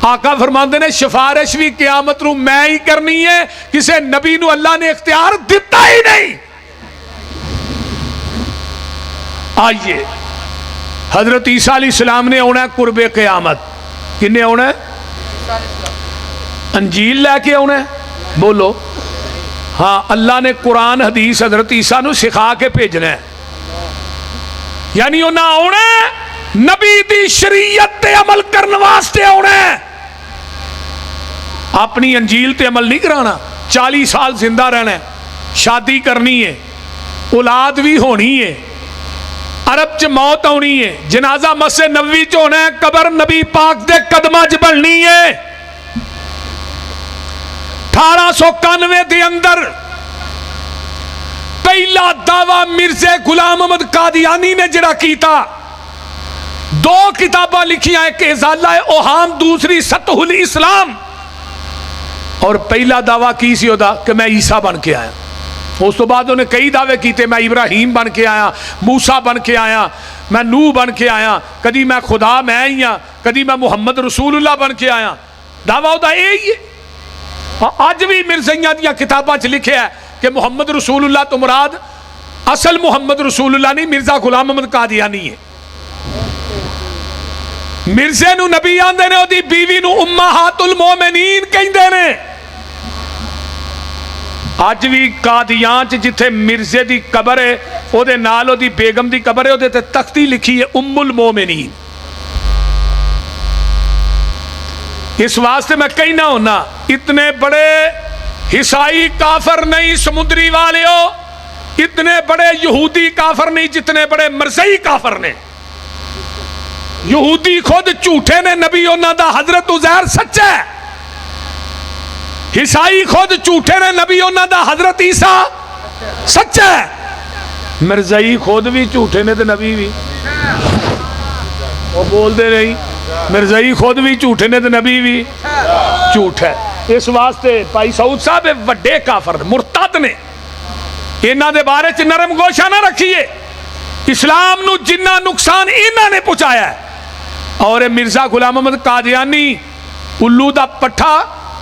आका फरमाते ने सिफारिश भी क़यामत नू मैं ही करनी है, किसे नबी नू अल्लाह ने इख्तियार दिता ही नहीं। आइए, हजरत ईसा अलैहिस्सलाम ने आना कुर्बे क़यामत। किन्ने आना? अंजील लैके आना। बोलो हाँ, अल्लाह ने कुरान हदीस हजरत ईसा नू सिखा के भेजना है, यानी उन्हें आना नबी दी शरीयत ते अमल करने वास्ते आना। अपनी अंजील ते अमल नहीं कराना। 40 साल जिंदा रहना है, शादी करनी है, औलाद भी होनी है, अरब च मौत आनी है, जनाजा मस्जिद नबवी च होना है, कबर नबी पाक दे कदमां च बननी है। 1891 के अंदर पहला दावा मिर्जे गुलाम अहमद कादियानी ने जरा कीता। 2 किताबां लिखियां, एक इज़ाला ओहाम, दूसरी सतहुल इस्लाम। और पहला दावा की सी ओदा कि मैं ईसा बन के आया। उस तो बाद उन्हें कई दावे किए, मैं इब्राहिम बन के आया, मूसा बन के आया, मैं नूह बन के आया, कदी मैं खुदा मैं ही हाँ, कदी मैं मुहम्मद रसूलुल्लाह बन के आया। दावा उहदा यही है। अज भी मिर्ज़ाइयां दी किताबां च लिखिया है कि मुहम्मद रसूलुल्लाह तो मुराद असल मुहम्मद रसूलुल्लाह नहीं, मिर्ज़ा गुलाम अहमद कादियानी है। मिर्ज़े नूं नबी आंदे ने, ओदी बीवी नूं उम्माहातुल मोमिनीन कहंदे ने। अज भी कादियान च जिथे मिर्जे की कबर है, ओदे नाल ओदी बेगम की कबर है, ओदे ते तख्ती लिखी है उम्मुल मोमिनीन। इस वास्ते मैं कहना होना, इतने बड़े हिसाई काफर नहीं समुद्री वाले हो, इतने बड़े यहूदी काफर नहीं जितने बड़े मरज़ई काफर ने। यहूदी खुद झूठे ने, नबी उन्हां दा हजरत उज़ैर सच्चा है। ईसाई खुद झूठे ने, नबी उन्हां दा हजरत ईसा सच्चा है। मिर्ज़ाई खुद भी झूठे ने ते नबी भी, वो बोलते नहीं। मिर्ज़ाई खुद भी झूठे ने ते नबी भी झूठ है। इस वास्ते भाई सऊद साहब वड्डे काफर मुरतद ने, इन्हां दे बारे च नरम गोशा ना रखिए। इस्लाम नूं जिन्ना नुकसान इन्हां ने पहुंचाया है, और मिर्ज़ा गुलाम अहमद कादियानी उल्लू दा पट्ठा,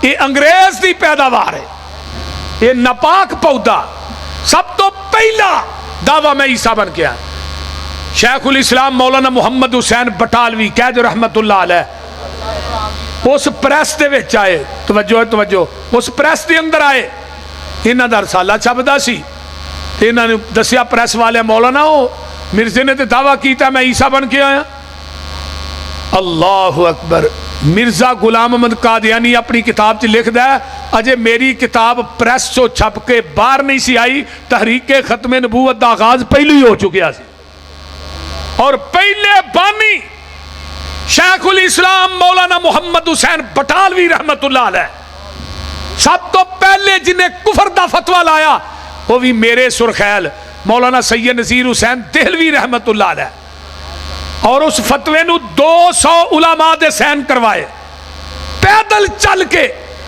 ये अंग्रेज की पैदावार है, ये नापाक पौधा। सब तो पहला दावा मैं ईसा बन के आया। शेखुल इस्लाम मौलाना मुहम्मद हुसैन बटालवी कैद रहमतुल्लाह अलैह उस प्रेस दे विच आए, तवज्जो तवज्जो, उस प्रेस के अंदर आए, इन्हां दा रसाला छपदा सी, इन्हां ने दसिया प्रेस वाले मौलाना हो मिर्जे ने तो दावा किया मैं ईसा बन के आया। अल्लाह अकबर। मिर्ज़ा गुलाम अहमद कादियानी अपनी किताब च लिखदा है, अजे मेरी किताब प्रेस चो छप के बाहर नहीं सी आई, तहरीके खत्मे नबूवत का आगाज पहले ही हो चुकिया सी। और पहले बानी शेखुल इस्लाम मौलाना मुहम्मद हुसैन बटालवी रहमतुल्लाह अलैह, सब तो पहले जिन्हें कुफर का फतवा लाया वो भी मेरे सुरखैल मौलाना सैयद नज़ीर हुसैन देहलवी रहमतुल्लाह अलैह। और उस फतवे नूं 200 उलमा दे सैन करवाए पैदल चल के,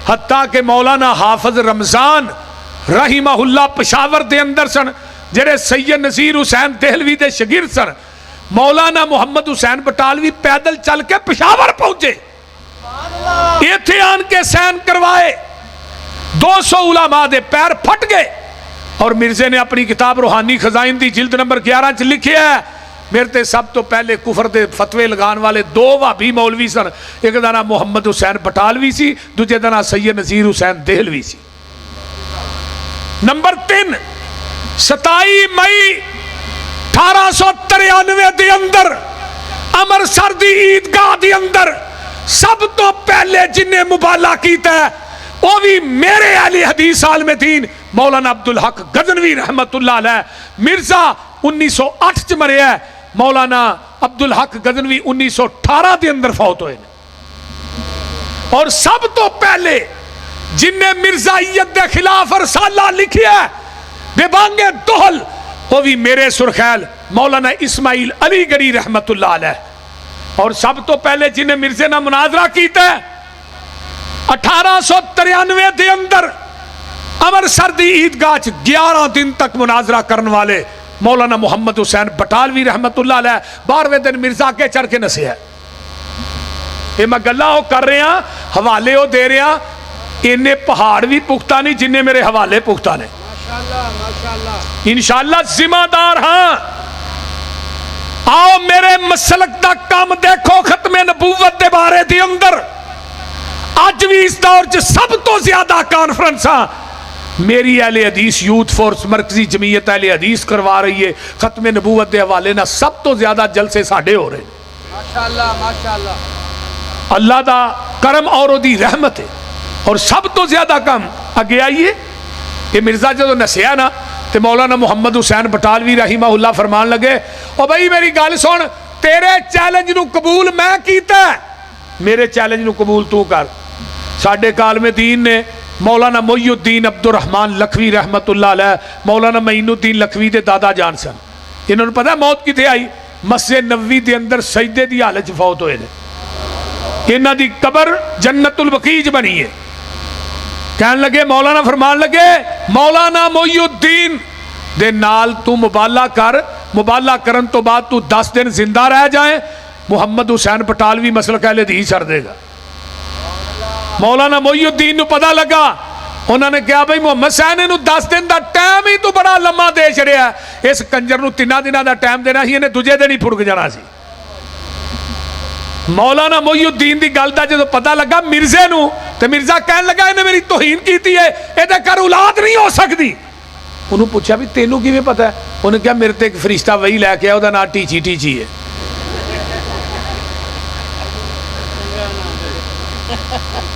हत्ता के मौलाना हाफिज रमजान रहीमहुल्लाह पेशावर दे अंदर सन, जेरे सैयद नज़ीर हुसैन देहलवी दे शगिर्द सन। मौलाना मुहम्मद हुसैन बटालवी पैदल चल के पेशावर पहुंचे, इत्थे आन के सैन करवाए, 200 उलमा दे पैर फट गए। और मिर्जे ने अपनी किताब रूहानी खजाइन की जिल्द नंबर 11 च लिखिया है, मेरे ते सब तो पहले कुफर के फतवे लगाने वाले 2 भाभी मौलवी सन, एक दा नाम मुहम्मद हुसैन बटालवी सी, दूजे दा नाम सैयद नज़ीर हुसैन देहलवी सी। नंबर 3 27 मई 1893 के अंदर अमृतसर की ईदगाह के अंदर सब तो पहले जिन्हें मुबाला किया है वो भी मेरे अली हदीस आलम दीन मौलाना अब्दुल हक गजनवी रहमतुल्लाह अलैह। मिर्जा 1908 च मरिया है, मौलाना अब्दुल हक गजनवी 1918 के अंदर फौत हुए। और सब तो पहले जिन्हें मिर्जाइयत के खिलाफ रसाला लिखिया है बेबांगे दोहल, वो भी मेरे सुरखैल मौलाना इस्माइल अलीगढ़ी रहमतुल्लाह अलैह। और सब तो पहले जिन्हें मिर्जे ना मुनाजरा किया 1893 के अंदर अमृतसर की ईदगाह 11 दिन तक मुनाजरा करने वाले मौलाना मुहम्मद हुसैन बटालवी रहमतुल्लाह अलैह 12वें दिन मिर्जा के चढ़ के नसे है। ये मैं गल्लां कर रहा, हवाले वो दे रहा, इन्ने पहाड़ भी पुख्ता नहीं जिन्ने मेरे हवाले पुख्ता ने। इंशाअल्लाह जिम्मेदार हाँ। आओ मेरे मसलक का काम देखो, खत्मे नबूवत के बारे के अंदर अज भी इस दौर च सब तो ज्यादा कॉन्फ्रेंसा मेरी अहले हदीस यूथ फोर्स मरकजी जमीयत अहले हदीस करवा रही है। खत्मे नबूवत के हवाले ना सब तो ज्यादा जलसे साडे हो रहे। माशाअल्लाह माशाअल्लाह, अल्लाह दा करम और ओदी रहमत है। और सब तो ज्यादा कम अगे आइए, ये मिर्जा जो नसिया ना तो मौलाना मुहम्मद हुसैन बटालवी रहीमहुल्लाह फरमान लगे, ओ भाई मेरी गल सुन, तेरे चैलेंज नू कबूल मैं कीता, मेरे चैलेंज नू कबूल तू कर। साडे कालमे दीन ने मौलाना मोइयुद्दीन अब्दुर्रहमान लखवी रहमतुल्लाह अलैह, मौलाना मईनुद्दीन लखवी के दादा जान सन। इन्होंने पता मौत कितने आई? मस्जिद नबवी के अंदर सजदे की हालत फौत हुए। इन्हों की कबर जन्नतुल बकीज बनी है। कहन लगे मौलाना फरमान लगे मौलाना मोइयुद्दीन दे नाल तू मुबाला कर, मुबाला करन तो बाद तू 10 दिन जिंदा रह जाए, मुहम्मद हुसैन बटालवी मसलक अहले हदीस छड़ देगा। मौलाना मोइयुद्दीन नूं पता लगा, उन्होंने कहा भाई मुहम्मद सैन इनू 10 दिन का टाइम ही तू बड़ा लम्मा दे छड़िया, इस कंजर नूं 3 दिनों का टाइम देना ही, इन्हें दूजे दिन ही फुड़क जाना सी। मौलाना मोइयुद्दीन की गल का जो पता लगा मिर्जे नूं, ते मिर्जा कहन लगा इन्हें मेरी तौहीन की है, ये घर औलाद नहीं हो सकती। उन्होंने पूछा भी तेनू किवें पता है? उन्हें कहा मेरे ते एक फरिश्ता वही लैके आया, उसका नाम टीची टीची है।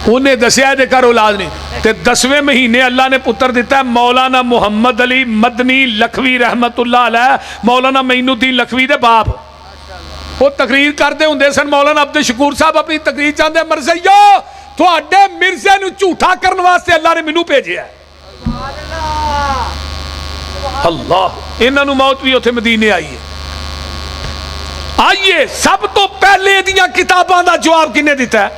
उन्हें दसिया ये घर औलाद नहीं। ते 10वें महीने अल्लाह ने पुत्र दिता है मौलाना मुहम्मद अली मदनी लखवी रहमतुल्लाह अलैह, मौलाना मोइनुद्दीन लखवी दे बाप। वो तकरीर करते होंगे सन, मौलाना अब्दुल शकूर साहब अपनी तकरीर चाहते मरज़इयो तुहाडे मिर्जे नूं झूठा करने वास्ते अल्लाह ने मैनू भेजिया। अल्लाह इन्हां नूं मौत भी उत्थे मदीने आई है। आइए सब तो पहले इहदियां किताबां दा जवाब किन्ने दिता है?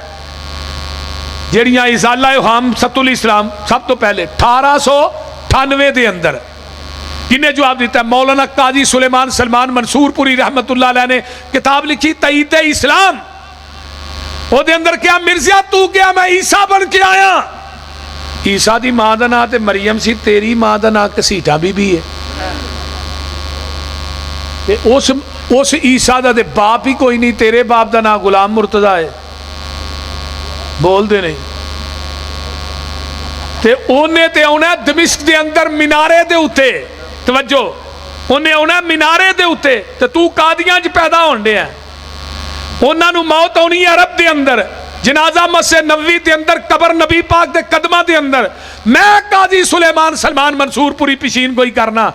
ਜਿਹੜੀਆਂ इजाला हम सतुल इस्लाम सब तो पहले 1898 के अंदर किन्ने जवाब दिता? मौलाना काजी सुलेमान सलमान मंसूरपुरी रहमतुल्लाह अलैह ने किताब लिखी तईद इस्लाम। ਉਹਦੇ अंदर क्या मिर्जिया तू क्या मैं ईसा बन के आया। ईसा की मां का नाम तो मरियम सी, तेरी मां का नाम घसीटा बीबी है। उस ईसा का बाप ही कोई नहीं, तेरे बाप का नाम गुलाम मुर्तजा है। बोलते नहीं ते उन्हें ते आना दमिश्क के अंदर मीनारे दे उत्ते, तवज्जो उन्हें आना मीनारे दे उत्ते, ते तू कादियां च पैदा होण दिया। उन्होंने मौत आनी है अरब के अंदर, जनाजा मस्जिद नबवी के अंदर, कबर नबी पाक के कदमां के अंदर। मैं काजी सुलेमान सलमान मंसूरपुरी पिशीन कोई करना,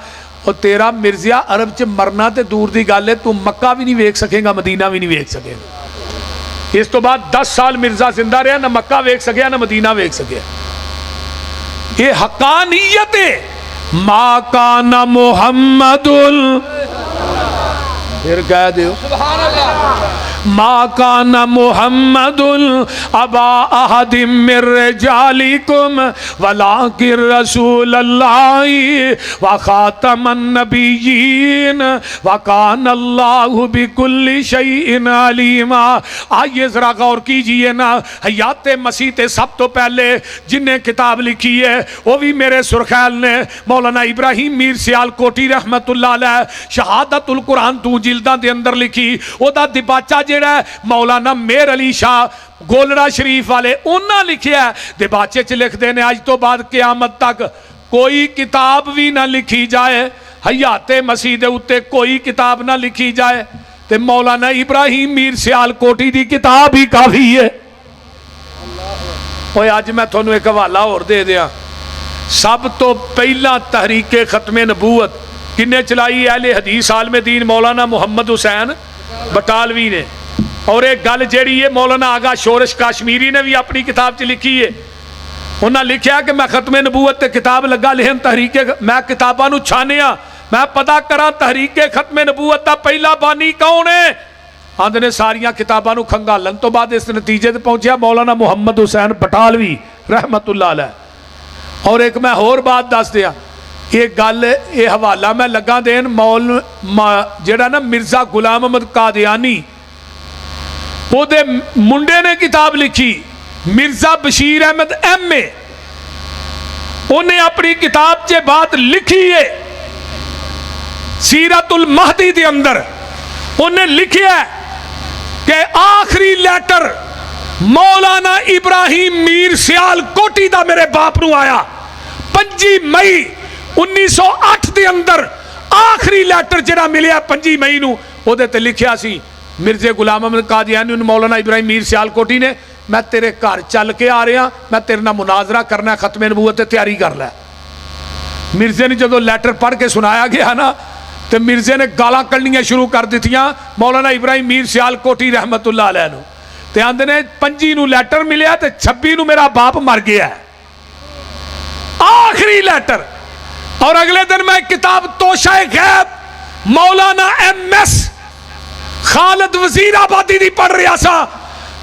और तेरा मिर्जिया अरब च मरना तो दूर की गल है, तू मक्का भी नहीं वेख सकेगा, मदीना भी नहीं वेख सकेगा। इस तो बाद 10 साल मिर्जा जिंदा रहा, ना मक्का वेख सकिया ना मदीना वेख सकिया। ये हकानियत है। मा काना मुहम्मदुल, फिर कह दो मा काना मुहम्मदुल अबा अहदिम मिर रिजालिकुम वलाकिर रसूलल्लाहि व खातमन नबिय्यीन व काना अल्लाहु बिकुल्लि शैइन अलीमा। आइए जरा गौर कीजिए ना, हयात मसीह ते सब तो पहले जिन्हें किताब लिखी है वो भी मेरे सुरखैल ने, मौलाना इब्राहिम मीर सियालकोटी रहमतुल्लाह अलैह शहादतुल कुरान 2 जिल्दां दे अंदर लिखी। ओदा दिबाचा जेड़ा मौलाना मेहर अली शाह गोलड़ा शरीफ वाले उन्हें लिखिया। दिबाचे च लिखते हैं अज तो बाद क्यामत तक कोई किताब भी ना लिखी जाए, हयाते मसीह दे उत्ते कोई किताब ना लिखी जाए, ते मौलाना इब्राहिम मीर सियालकोटी की किताब ही काफ़ी है। ओए अज मैं थोनू एक हवाला होर दे दिया। सब तो पहला तहरीके खत्मे नबूवत किन्ने चलाई? अहले हदीस आलमे दीन मौलाना मुहम्मद हुसैन बटालवी ने। और एक गल जी है मौलाना आगा शोरश काश्मीरी ने भी अपनी किताब च लिखी है। उन्हें लिखा कि मैं खत्मे नबूवत ते किताब लगा लिखन तहरीके, मैं किताबां नूं छानिया, मैं पता करा तहरीके खत्मे नबूवत का पहला बानी कौन है। आंदे ने सारिया किताबां नूं खंगालन तो बाद इस नतीजे ते पहुंचा मौलाना मुहम्मद हुसैन बटालवी रहमतुल्लाह अलैह। और एक मैं होर बात दस दिया, ये गल ये हवाला मैं लगा देन मौल जेड़ा ना मिर्जा गुलाम अहमद कादियानी ओदे मुंडे ने किताब लिखी, मिर्जा बशीर अहमद MA। उन्हें अपनी किताब च बात लिखी है सीरतुल महदी के अंदर। उन्हें लिखा कि आखिरी लैटर मौलाना इब्राहिम मीर सियालकोटी का मेरे बाप नूं आया 5 मई 1908 के अंदर। आखिरी लैटर जरा मिले 5 मई नूं, उहदे ते लिखिया सी मिर्जे गुलाम अहमद कादियानी मौलाना इब्राहिम मीर सियालकोटी ने, मैं तेरे घर चल के आ रहा, मैं तेरे नाल मुनाजरा करना, खत्मे नबूवत ते तैयारी कर लै। मिर्जे ने जो लैटर पढ़ के सुनाया गया ना, तो मिर्जे ने गालां कढ़नियां शुरू कर दित्तियां मौलाना इब्राहिम मीर सियालकोटी रहमतुल्लाह अलैह नूं। ते आंदे ने 25 नूं लैटर मिलिया ते 26 नूं मेरा बाप मर गया। आखिरी लैटर। और अगले दिन मैं किताब तोशाए गैब मौलाना MS खालिद वजीर आबादी दी पढ़ रहा सा,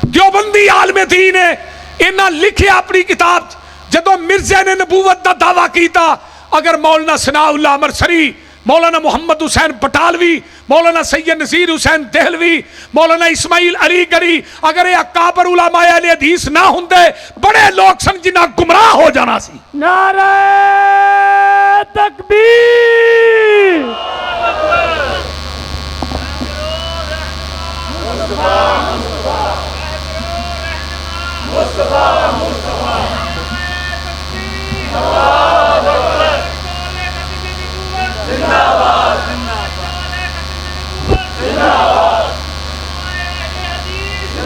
देवबंदी आलमे दीन ने इन्हें लिखे अपनी किताब जदों मिर्जे ने नबूवत का दावा किया, अगर मौलाना सनाउल्लाह अमरसरी, मौलाना मुहम्मद हुसैन बटालवी, मौलाना सैयद नसीर हुसैन देहलवी, मौलाना इस्माइल अली गरी, अगर ये अकाबर उलमाए अहले हदीस ना होंदे, बड़े लोग सन जिन्हां गुमराह हो जाना सी। नारे तकबीर।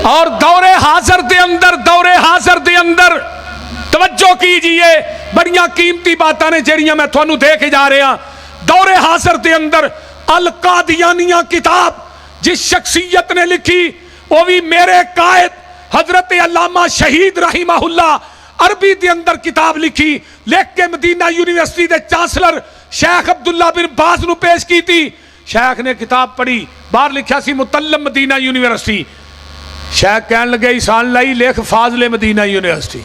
और दौरे हाजर दे अंदर तवज्जो कीजिए, बड़ियां कीमती बातां ने जेड़ियां मैं तुहानू दे के जा रहा। दौरे हाजर दे अंदर अल कादियानिया किताब जिस शख्सियत ने लिखी, वो भी मेरे कायद हजरत अल्लामा शहीद रहीमहुल्लाह, अरबी के अंदर किताब लिखी, लिख के मदीना यूनिवर्सिटी के चांसलर शेख अब्दुल्ला बिन बाज नू पेश की थी। शेख ने किताब पढ़ी, बाहर लिखा सी मुतल्लम मदीना यूनिवर्सिटी। शेख कहन लगे ईसान लाई लिख फाजले मदीना यूनिवर्सिटी।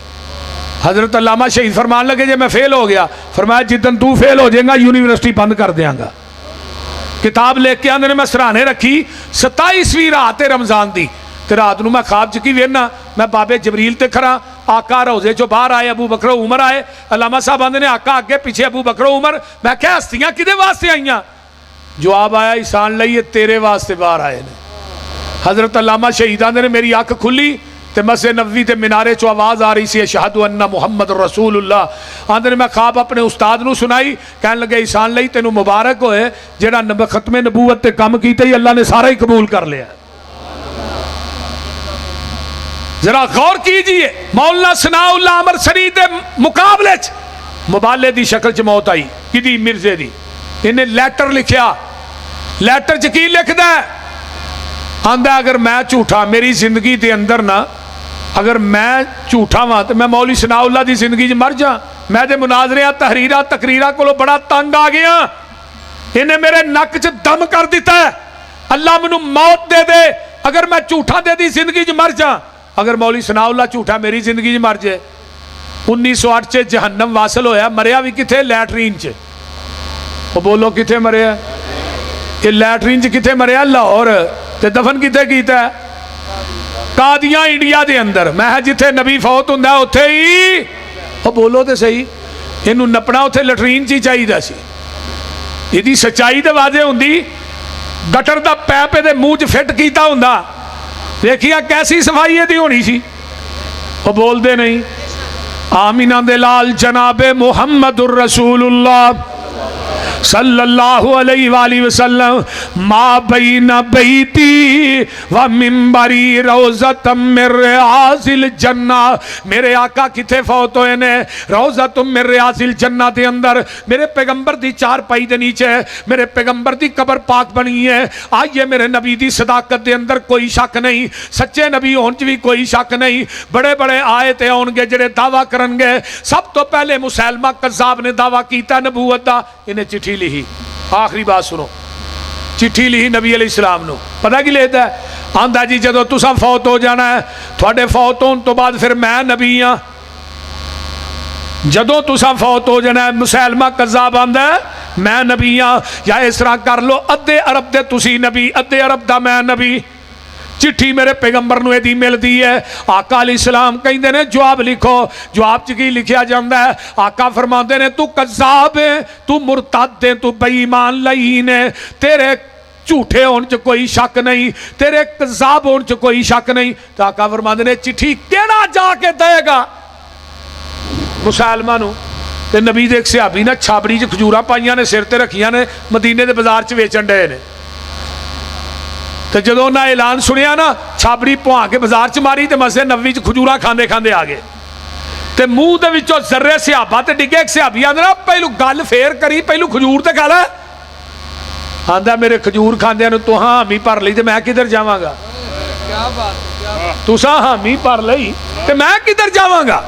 हजरत अल्लामा शहीद फरमान लगे जे मैं फेल हो गया, फरमाया जिदन तू फेल हो जाएगा यूनिवर्सिटी बंद कर देंगा। किताब लेके आंदे ने, मैं सराहने रखी 27वीं रात है रमजान दी, ते रात नू मैं ख्वाब च की वेखना, मैं बाबे जबरील ते खरा, आका रोजे चो बाहर आए, अबू बकर उमर आए। अल्लामा साहब आंदे ने आका अगे पीछे अबू बकर उमर। मैं क्या हस्तियां किदे वास्ते आईयां? जवाब आया ईसान लाई तेरे वास्ते बाहर आए ने। हजरत अल्लामा शहीद आंदे ने मेरी अख खुली ते मस्जिद नबवी ते मीनारे चो आवाज आ रही सी अशहदु अन्ना मुहम्मद रसूलुल्लाह। आंदे ने मैं ख्वाब अपने उस्ताद नू सुनाई, कहन लगे ईसान लाई तेनू मुबारक होए, जेड़ा खत्मे नबूवत ते काम कीता ही अल्लाह ने सारा ही कबूल कर लिया। जरा गौर कीजिए, मौलाना सनाउल्लाह अमरसरी दे मुकाबले च मुबाले दी शक्ल च मौत आई किदी मिर्जे दी। इन्हें लैटर लिखिया, लैटर च की लिखदा है, आंदा अगर मैं झूठा, मेरी जिंदगी के अंदर ना अगर मैं झूठा वां तो मैं मौलवी सनाउल्लाह दी जिंदगी च मर जा। मैं तो मुनाजरियां तहरीरा तकरीरा को बड़ा तंग आ गया, इन्हें मेरे नक च दम कर दिता है, अल्लाह मैनू मौत दे दे अगर मैं झूठा दे दी जिंदगी च मर जा। अगर मौलवी सनाउल्लाह झूठा मेरी जिंदगी च मर जाए। 1908 च जहन्नम वासल होया, मरिया भी किथे? लैटरीन च। वो बोलो किथे मरिया? ये लैटरीन च किथे मरिया? लाहौर। ते दफन किथे कीता? कादियां इंडिया दे अंदर। मैं जिथे नबी फौत हुंदा उत्थे ही, वो बोलो तो सही, इनू नपना उत्थे लैटरीन च ही चाहिदा सी। इहदी सच्चाई तो वाजे हुंदी, गटर दा पैप इहदे मूँह च फिट कीता हुंदा, देखिया कैसी सफाई इहदी होनी सी। वो बोलते नहीं। आमीना दे लाल जनाबे मुहम्मदुर रसूलुल्लाह सल्लल्लाहु अलैहि वसल्लम मा बैना बैती व मिंबरी रौज़तम मिन रियाज़िल जन्ना। मेरे आका किथे फौत होए ने? रौज़तम मिन रियाज़िल जन्ना दे अंदर, मेरे पैगंबर दी चारपाई दे नीचे मेरे पैगंबर दी कबर पाक बनी है। आइए मेरे नबी दी सदाकत दे अंदर कोई शक नहीं, सच्चे नबी होने च भी कोई शक नहीं। बड़े बड़े आए ते आउणगे जेड़े दावा करनगे। सब तो पहले मुसैलमा कज़्ज़ाब ने दावा कीता नबूवत दा, इन्हें चिट्ठी लिखी। आखिरी बात सुनो, चिट्ठी लिखी नबी अलैहिस्सलाम नू। पता की लिखदा है? आंदा जी जदों तुसां फौत हो जाना है, थोड़े फौत होने तो बाद फिर मैं नबी हाँ। जदों तुसां फौत हो जाना है, मुसैलमा कज़्ज़ाब आंदा है मैं नबी हाँ, या इस तरह कर लो अद्धे अरब दे तुसी नबी, अद्धे अरब दा मैं नबी। चिट्ठी मेरे पैगंबर नू एदी मिलती है। आका अलैहिस्सलाम कहंदे ने जवाब लिखो। जवाब च की लिखिया जांदा है? आका फरमांदे ने तू कज़्ज़ाब है, तू मुरतद है, तू बेईमान लईन है, तेरे झूठे होने च कोई शक नहीं, तेरे कज़्ज़ाब होने च कोई शक नहीं। तो आका फरमांदे ने चिट्ठी केड़ा जाके देगा मुसैलमा नू? ते नबी दे एक सहाबी ने छाबड़ी च खजूरां पाइयां ने, सिर ते रखियां ने, मदीने दे बाजार च वेचण डए ने। तो जो उन्हें ऐलान सुनिया ना, छाबड़ी पुआ के बाजार च मारी, तो मस्जिद नबवी च खजूरा खांदे खांदे आ गए। तो मूँह दे विचों जर्रे सिहाबा ते डिगे। एक सिहाबी आंदा पहलू गल फेर करी, पहलू खजूर तो खा लै। आंदा मेरे खजूर खांदे तू हामी भर ली तो मैं किधर जावांगा? तुसा हामी भर लई तो मैं किधर जावांगा?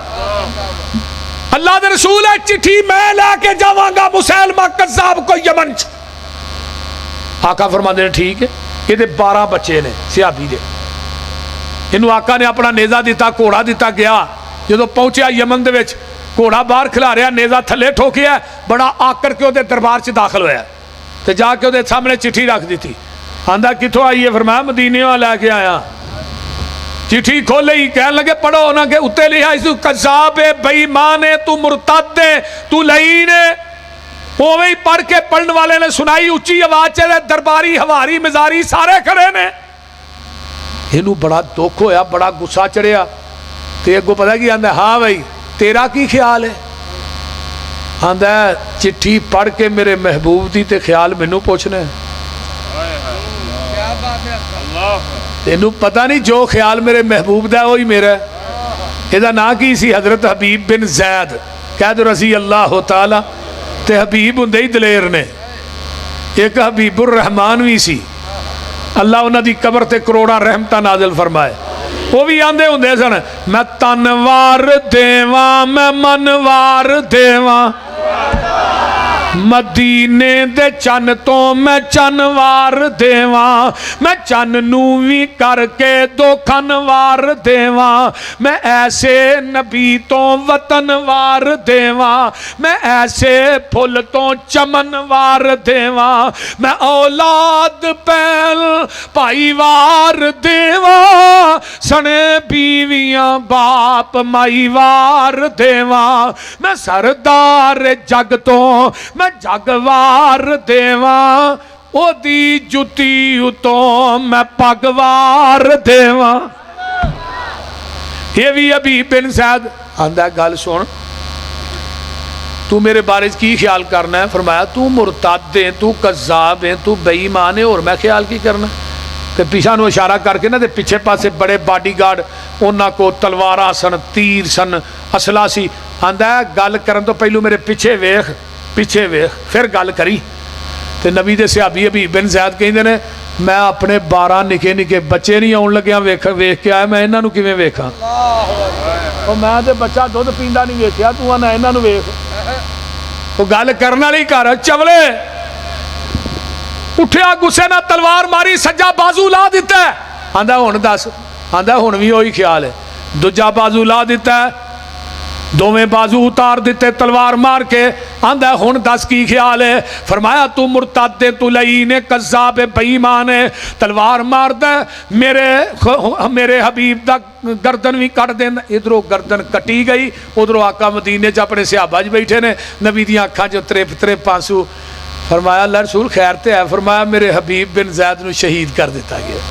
अल्लाह दे रसूल है, चिट्ठी मैं लैके जावांगा मुसैलमा कज़्ज़ाब को यमन च। आका फरमांदे ने ठीक है। ये 12 बच्चे ने सिहाबी दे। इनू आका ने अपना नेजा दिता, घोड़ा दिता, गया। जो पहुंचा यमन दे विच, घोड़ा बाहर खिलारिया, नेजा थले ठोकिया, बड़ा आकर के उहदे दरबार च दाखिल होया ते जाके उहदे सामने चिट्ठी रख दी। आंदा कितों आई है? फरमाया मदीने लैके आया। चिट्ठी खोले ही कह लगे पढ़ो ना के उत्ते लिखा तू कज़ाब है, बेईमान है, तू मुरतद है, तू लईन है। उवें ही पढ़ के पढ़ने वाले ने सुनाई उच्ची आवाज च, दरबारी हवारी मिजारी सारे खड़े ने। इनू बड़ा दुख होया, बड़ा गुस्सा चढ़िया ते अगों पता की आंदा, हाँ भाई तेरा की ख्याल है? आंदा चिट्ठी पढ़ के मेरे महबूब दी ते ख्याल मैनू पुछना। तेनू पता नहीं जो ख्याल मेरे महबूब दा वही मेरा। ਇਹਦਾ ਨਾਂ की सी? हजरत हबीब बिन जैद। कह दो रजी अल्लाह तआला। ते हबीब हुंदे ही दलेर ने। एक हबीबुर रहमान भी सी, अल्लाह उन्हां दी कबर ते करोड़ा रहमतां नाज़िल फरमाए। वो भी आंदे हुंदे सन, मैं तनवार देवा मैं मनवार देवा, मदीने दे चन तो मैं चनवार देवा, मैं चन नू भी करके दो खनवार देवा, मैं ऐसे नबी तो वतनवार देवा, मैं ऐसे फुल तो चमनवार देवा, मैं औलाद पैल भाईवार देवा, सने बीवियां बाप माईवार देवा, मैं सरदार जग तो मैं जगवार देवा, ओदी जुती उतों मैं पगवार देवा। ये भी हबीब बिन सैद आंदा, गल सुन तू मेरे बारे की ख्याल करना है? फरमाया तू मुरतद है, तू कज़ाब है, तू बेईमान है, और मैं ख्याल की करना? ते पिछा नूं इशारा करके ना ते पिछे पासे बड़े बाडीगार्ड, उन्हां को तलवारां सन, तीर सन, असला सी। आंदा गल करन तो पहलू मेरे पिछे वेख, पिछे वेख फिर गल करी। ते नबी दे सहाबी हबीब बिन ज़ैद कहंदे ने, मैं अपने 12 निके निके बच्चे नहीं आउण लग्या वेख के आया, मैं इन्हां नूं किवें वेखां? ओ मैं ते बच्चा दुध पींदा नहीं वेखिया, तू आना इन्हां नूं वेख। ओ गल करन वाली कर। चवले उठिया, गुस्से नाल तलवार मारी, सज्जा बाजू ला दिता। आंदा हुण दस? आंदा हुण भी वही ख्याल है। दूजा बाजू ला दिता, दोवें बाजू उतार दिते तलवार मार के। आंदा हुण दस की ख्याल है? फरमाया तू मुरतद है, तू लईन है, कज़्ज़ाब है, बेईमान है, तलवार मारदा मेरे हबीब दा गर्दन भी कट देना। इधरों गर्दन कटी गई, उधरों आका मदीने च अपने सहाबा च बैठे ने, नबी दियां अखां च त्रिप त्रिप आंसू। फरमाया अल्लाह रसूल खैर ते है? फरमाया मेरे हबीब बिन ज़ैद नूं शहीद कर दिता गया।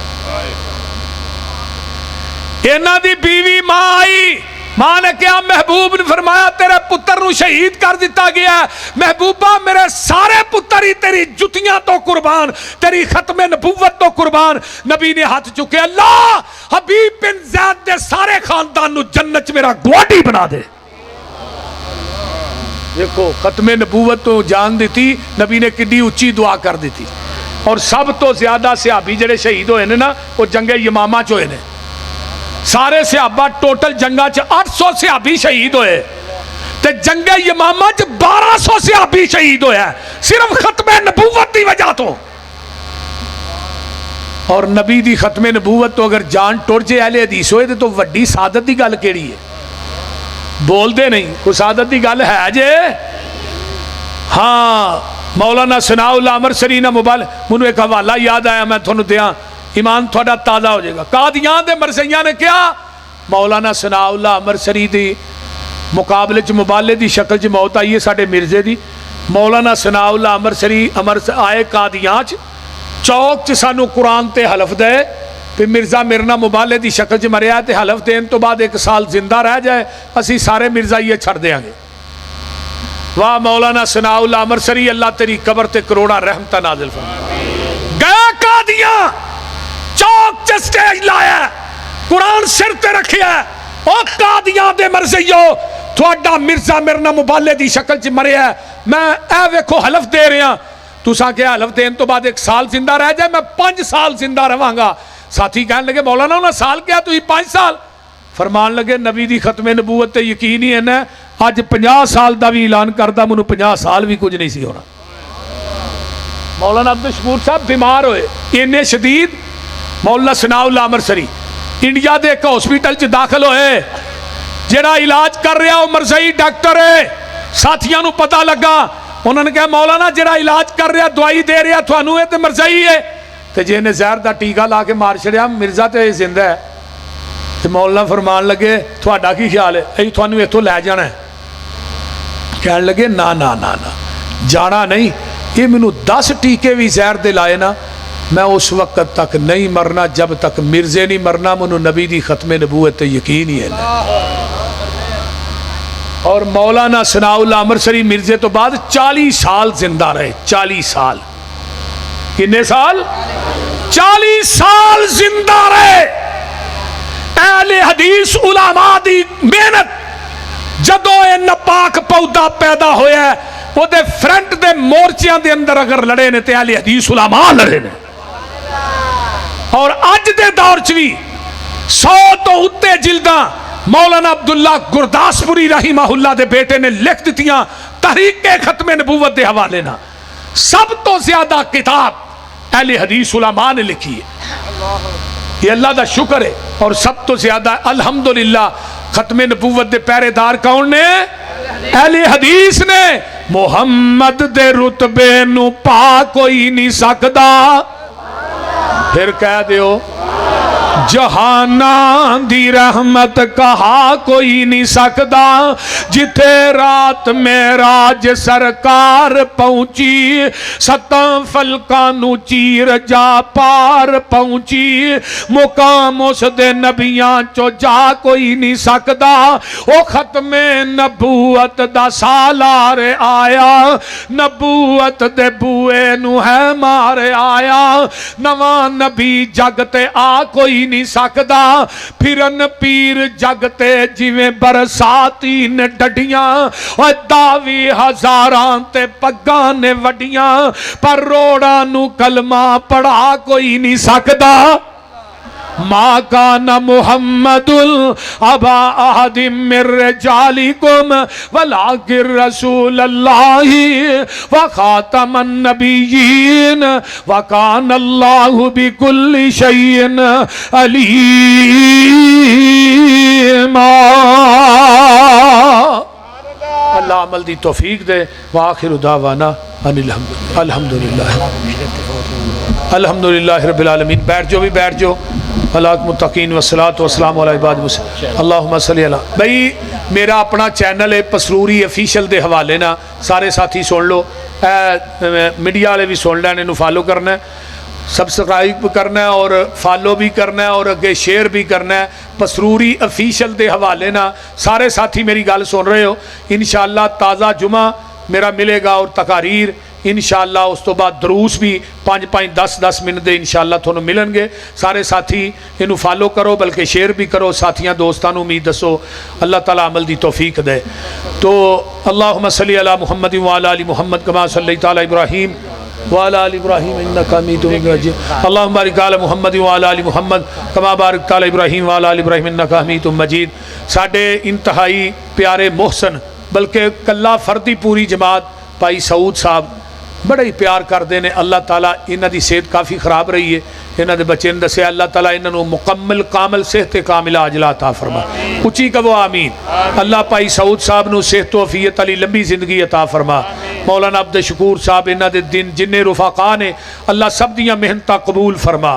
इन्हां दी बीवी मां आई, मां ने कहा महबूब ने फरमाया तेरे पुत्र नूं शहीद कर दिता गया। महबूबा मेरे सारे पुत्र ही तेरी जुतियां तो कुर्बान, तेरी खत्मे नबूवत तो कुर्बान। नबी ने हाथ चुके, अल्लाह हबीब बिन ज़ैद दे सारे खानदान नूं जन्नत च मेरा गवाही बना दे। देखो खत्मे नबूवत तो जान दी नबी ने किड्डी उच्ची दुआ कर दी। और सब तो ज्यादा सहाबी जेडे शहीद होए ने ना, वो जंगे यमामा च होए ने। सारे सहाबा टोटल जंगा च 800 सहाबी शहीद होए, ते जंगे यमामा च 1200 सहाबी शहीद होया सिर्फ खत्मे नबूवत की वजह तो। और नबी दी खत्मे नबूवत तो अगर जान टुर जे अहले हदीस होए तो वड्डी सादत की गल केड़ी है? बोलते नहीं, कोई सादत की गल है जे? हाँ, मौलाना सनाउल्लाह अमरसरी ना मोबाइल, मैनू एक हवाला याद आया, मैं थोनू दियां, ईमान थोड़ा ताज़ा हो जाएगा। कादियान दे मरज़इयां ने क्या मौलाना सनाउल्लाह अमरसरी दी मुकाबले च मुबाले की शक्ल च मौत आई है साडे मिर्जे दी। मौलाना सनाउल्लाह अमरसरी आए कादियां च, चौक च सानू कुरान ते हलफ दे कि मिर्जा मेरे नाल मुबाले की शक्ल च मरिया, तो हलफ देन तो बाद 1 साल जिंदा रह जाए, असी सारे मिर्जा ये छड़ देंगे। वाह मौलाना सनाउल्लाह अमरसरी, अल्लाह तेरी कबर ते करोड़ा रहमत नाज़िल फरमाए। गया कादियां, चौक च स्टेज लाया, कुरान सिर ते रखिया, ओ कादियां दे मरज़इयो थोड़ा मिर्जा मेरे नाल मुबाले की शक्ल च मरिया, मैं ए वेखो हलफ दे रहा। तुसा क्या हलफ देन तो बाद 1 साल जिंदा रह जाए, मैं 5 साल जिंदा रहांगा। साथी कहने लगे मौलाना उन्हें साल क्या, तुम 5 साल? फरमान लगे नबी की खत्मे नबूवत ते यकीन ही है, अज 50 साल का भी ऐलान करता, मैनू 50 साल भी कुछ नहीं सी होना। मौलाना अब्दुल शकूर साहब बीमार होए इन्ने शदीद, मौलाना सनाउल्लाह अमरसरी इंडिया के एक हॉस्पिटल च दाखिल होए, जिहड़ा इलाज कर रहा वह मरज़ई डॉक्टर है। साथियों को पता लगा, उन्होंने कहा मौलाना जिहड़ा इलाज कर रहा दवाई दे रहा थानू तो मरज़ई है, तो जे इन्हें जहर का टीका ला के मार छड़िया मिर्जा तो यह जिंदा है। तो मौलाना फरमान लगे थोड़ा की ख्याल है, अं थानू इतों लै जाना है। कह लगे ना ना ना ना जाना नहीं, ये मैनू 10 टीके भी जहर दे लाए ना, मैं उस वक्त तक नहीं मरना जब तक मिर्जे नहीं मरना। मैनू नबी की खत्मे नबूवत यकीन ही है। और मौलाना सनाउल्लाह अमृतसरी मिर्जे तो बाद 40 साल जिंदा रहे। 40 साल, कितने साल? 40 साल जिंदा रहे। अहले हदीस उलमा दी मेहनत, जदों ये नापाक पौधा पैदा होया ਉਹਦੇ फ्रंट के मोर्चों के अंदर अगर लड़े ने तो अहले हदीस उलमा लड़े ने। और अज के दौर च भी 100 तो उत्ते जिल्दा मौलाना अब्दुल्ला गुरदासपुरी रहीमहुल्लाह दे बेटे ने लिख दित्तियां तहरीके खत्मे नबूवत के हवाले ना। सब तो ज्यादा किताब अहले हदीस उलमा ने लिखी है, ये अल्लाह का शुक्र है। और सब तो ज्यादा अल्हम्दुलिल्लाह खत्मे नबूवत के पहरेदार कौन ने? अहले हदीस ने। मुहम्मद दे रुतबे नू पा कोई नहीं सकदा, फिर कह दियो जहाना दी रहमत कहा कोई नहीं सकदा। जिथे रात मेराज सरकार पहुंची, 7 फलकां नू चीर जा पार पहुंची। मुकाम उस दे नबियां चो जा कोई नहीं सकदा। ओ खत्मे नबूवत दा सालार आया, नबूवत दे बूए नू है मार आया। नवा नबी जगते आ कोई नहीं सकदा। फिरन पीर जगते जिवें बरसाती ने डडियां, और दावी हजारां ते पग्गां ने वडियां, पर रोड़ा नू कलमा पढ़ा कोई नहीं सकदा। मा काना मुहम्मदुल अबा अहदिम मिर रिजालिकुम वलाकिर रसूलुल्लाहि व खातमन नबिय्यीन व कानल्लाहु बिकुल्लि शैइन अलीमा। अल्लाह अमल दी तौफीक दे। व आखिरु दावाना अनिल अल्हम्दुलिल्लाह अल्हम्दुलिल्लाह रब्बिल आलमीन। बैठ जाओ भी बैठ जाओ। अल्लाह मुत्तकीन वस्सलातु वस्सलामु अला इबाद मुस्लिम। अल्लाहुम्मा सल्ली अला। भाई मेरा अपना चैनल है पसरूरी ऑफिशियल के हवाले ना, सारे साथी सुन लो, मीडिया वाले भी सुन लैन, इनू फॉलो करना है, सबसक्राइब करना है और फॉलो भी करना है और अगे शेयर भी करना है। पसरूरी ऑफिशियल के हवाले ना सारे साथी मेरी गल सुन रहे हो। इंशाअल्लाह ताज़ा जुमा मेरा मिलेगा और तकारीर इंशाअल्लाह, उस तो बाद दरूस भी 5-5 10-10 मिनट के इंशाअल्लाह थोनों मिलणगे। सारे साथी इनू फॉलो करो, बल्कि शेयर भी करो, साथियों दोस्तों को भी दसो। अल्लाह ताला अमल की तौफीक दे। तो अल्लाहुम्मा सल्ली अला मुहम्मद व अला आलि मुहम्मद कमा सल्लैता अला इब्राहीम व अला आलि इब्राहीम इन्नका हमीदुम मजीद। अल्लाहुम्मा बारिक अला मुहम्मद व अला आलि मुहम्मद कमा बारकता अला इब्राहीम व अला आलि इब्राहीम इन्नका हमीदुम मजीद। साडे इंतहाई प्यारे मोहसन, बल्कि कल्ला फर्दी पूरी जमात भाई सऊद साहब बड़ा ही प्यार करते हैं। अल्लाह ताला इन्हां दी सेहत काफ़ी खराब रही है। इन्हां दे बच्चे ने दस्सिया अल्लाह ताला इन्हां मुकम्मल कामल सेहत कामिला अजला अता फरमा। उची कहो आमीन। अल्लाह भाई सऊद साहब नू सेहत अफीयत अली लंबी जिंदगी अता फरमा। मौलाना अब्दुल शकूर साहब इन्हां दे दिन जिन्ने रुफाका ने अल्लाह सब दियां मेहनतां कबूल फरमा।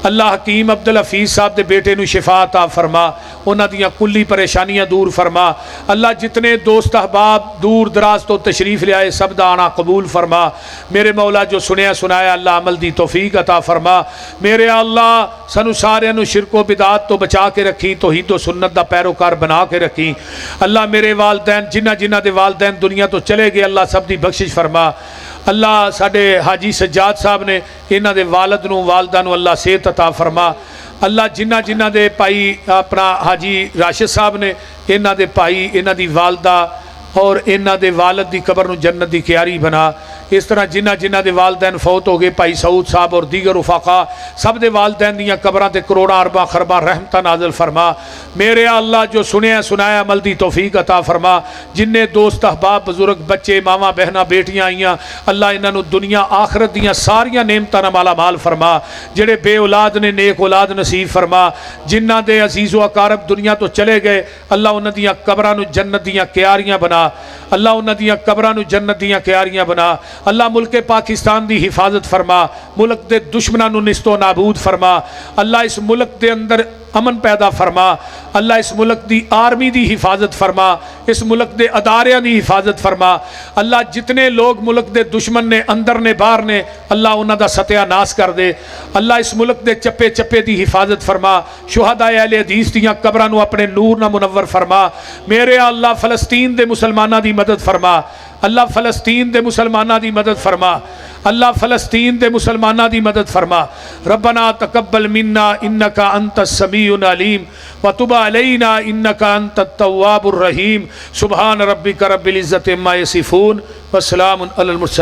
अल्लाह हकीम अब्दुल हफीज़ साहब के बेटे नू शिफा अता फरमा, उन्हां दियां कुल्ली परेशानियां दूर फरमा। अल्लाह जितने दोस्त अहबाब दूर दराज तो तशरीफ लियाए सब दा आना कबूल फरमा। मेरे मौला जो सुनया सुनाया अल्लाह अमल दी तौफीक अता फरमा। मेरे अल्लाह सानू सारियां नू शिरको बिदात तो बचा के रखी, तौहीद व सुन्नत दा पैरोकार बना के रखी। अल्लाह मेरे वालदैन जिन्हां जिन्हां दे वालदैन दुनिया तो चले गए अल्लाह सब दी बख्शिश फरमा। अल्लाह साडे हाजी सज्जाद साहब ने इन्हां दे वालद नू वालदा नू अल्लाह सेहत अता फरमा। अल्लाह जिन्हां जिन्हां दे भाई अपना हाजी राशिद साहब ने इन्हां दे भाई इन्हां दी वालदा और इन्हां दे वालिद दी कबर नूं जन्नत दी क्यारी बना। इस तरह जिन्हां जिन्हां दे वालदैन फौत हो गए, भाई सऊद साहब और दीगर उफाका, सब दे वालदैन दियां कबरां ते करोड़ां अरबां खरबां रहमतां नाज़िल फरमा। मेरे अल्लाह जो सुनिया सुनाया अमल दी तौफीक अता फरमा। जिन्ने दोस्त अहबाब बुजुर्ग बच्चे मावां बहनां बेटियां आईयां, अल्लाह इन्हां नूं दुनिया आखरत दियां सारियां नेमतां नाल माला माल फरमा। जेड़े बे औलाद ने नेक औलाद नसीब फरमा। जिन्हां दे अजीज़ो अकारब दुनिया तो चले गए, अल्लाह उन्हां दियां कबरां नूं जन्नत दियां क्यारियां बना। अल्लाह उन्हां दियां कबरां नूं जन्नत दियां क्यारियां बना। अल्लाह मुल्क पाकिस्तान दी हिफाजत फरमा। मुल्क दे दुश्मनां नूं निस्तो नाबूद फरमा। अल्लाह इस मुल्क दे अंदर अमन पैदा फरमा। अल्लाह इस मुल्क दी आर्मी दी हिफाजत फरमा। इस मुल्क दे अदारियां दी हिफाजत फरमा। अल्लाह जितने लोग मुल्क दे दुश्मन ने अंदर ने बाहर ने, अल्लाह उन्हां दा सत्यानाश कर दे। अल्लाह इस मुल्क दे चप्पे चप्पे दी हिफाजत फरमा। शुहदाए अहले हदीस दियां कबरां नूं अपने नूर नाल मुनव्वर फरमा। मेरे अल्लाह फलस्तीन दे मुसलमानां दी मदद फरमा। अल्लाह फलस्तीन दे मुसलमानां दी मदद फरमा। अल्लाह फलस्तीन दे मुसलमानां दी मदद फरमा। रब्बना तकब्बल मिन्ना इन्नका अंतस समीउल अलीम व तुब अलैना इन्नका अंतत तव्वाबुर रहीम। सुब्हान रब्बिका रब्बिल इज्जति अम्मा यसिफून व सलामुन अलल मुरसलीन।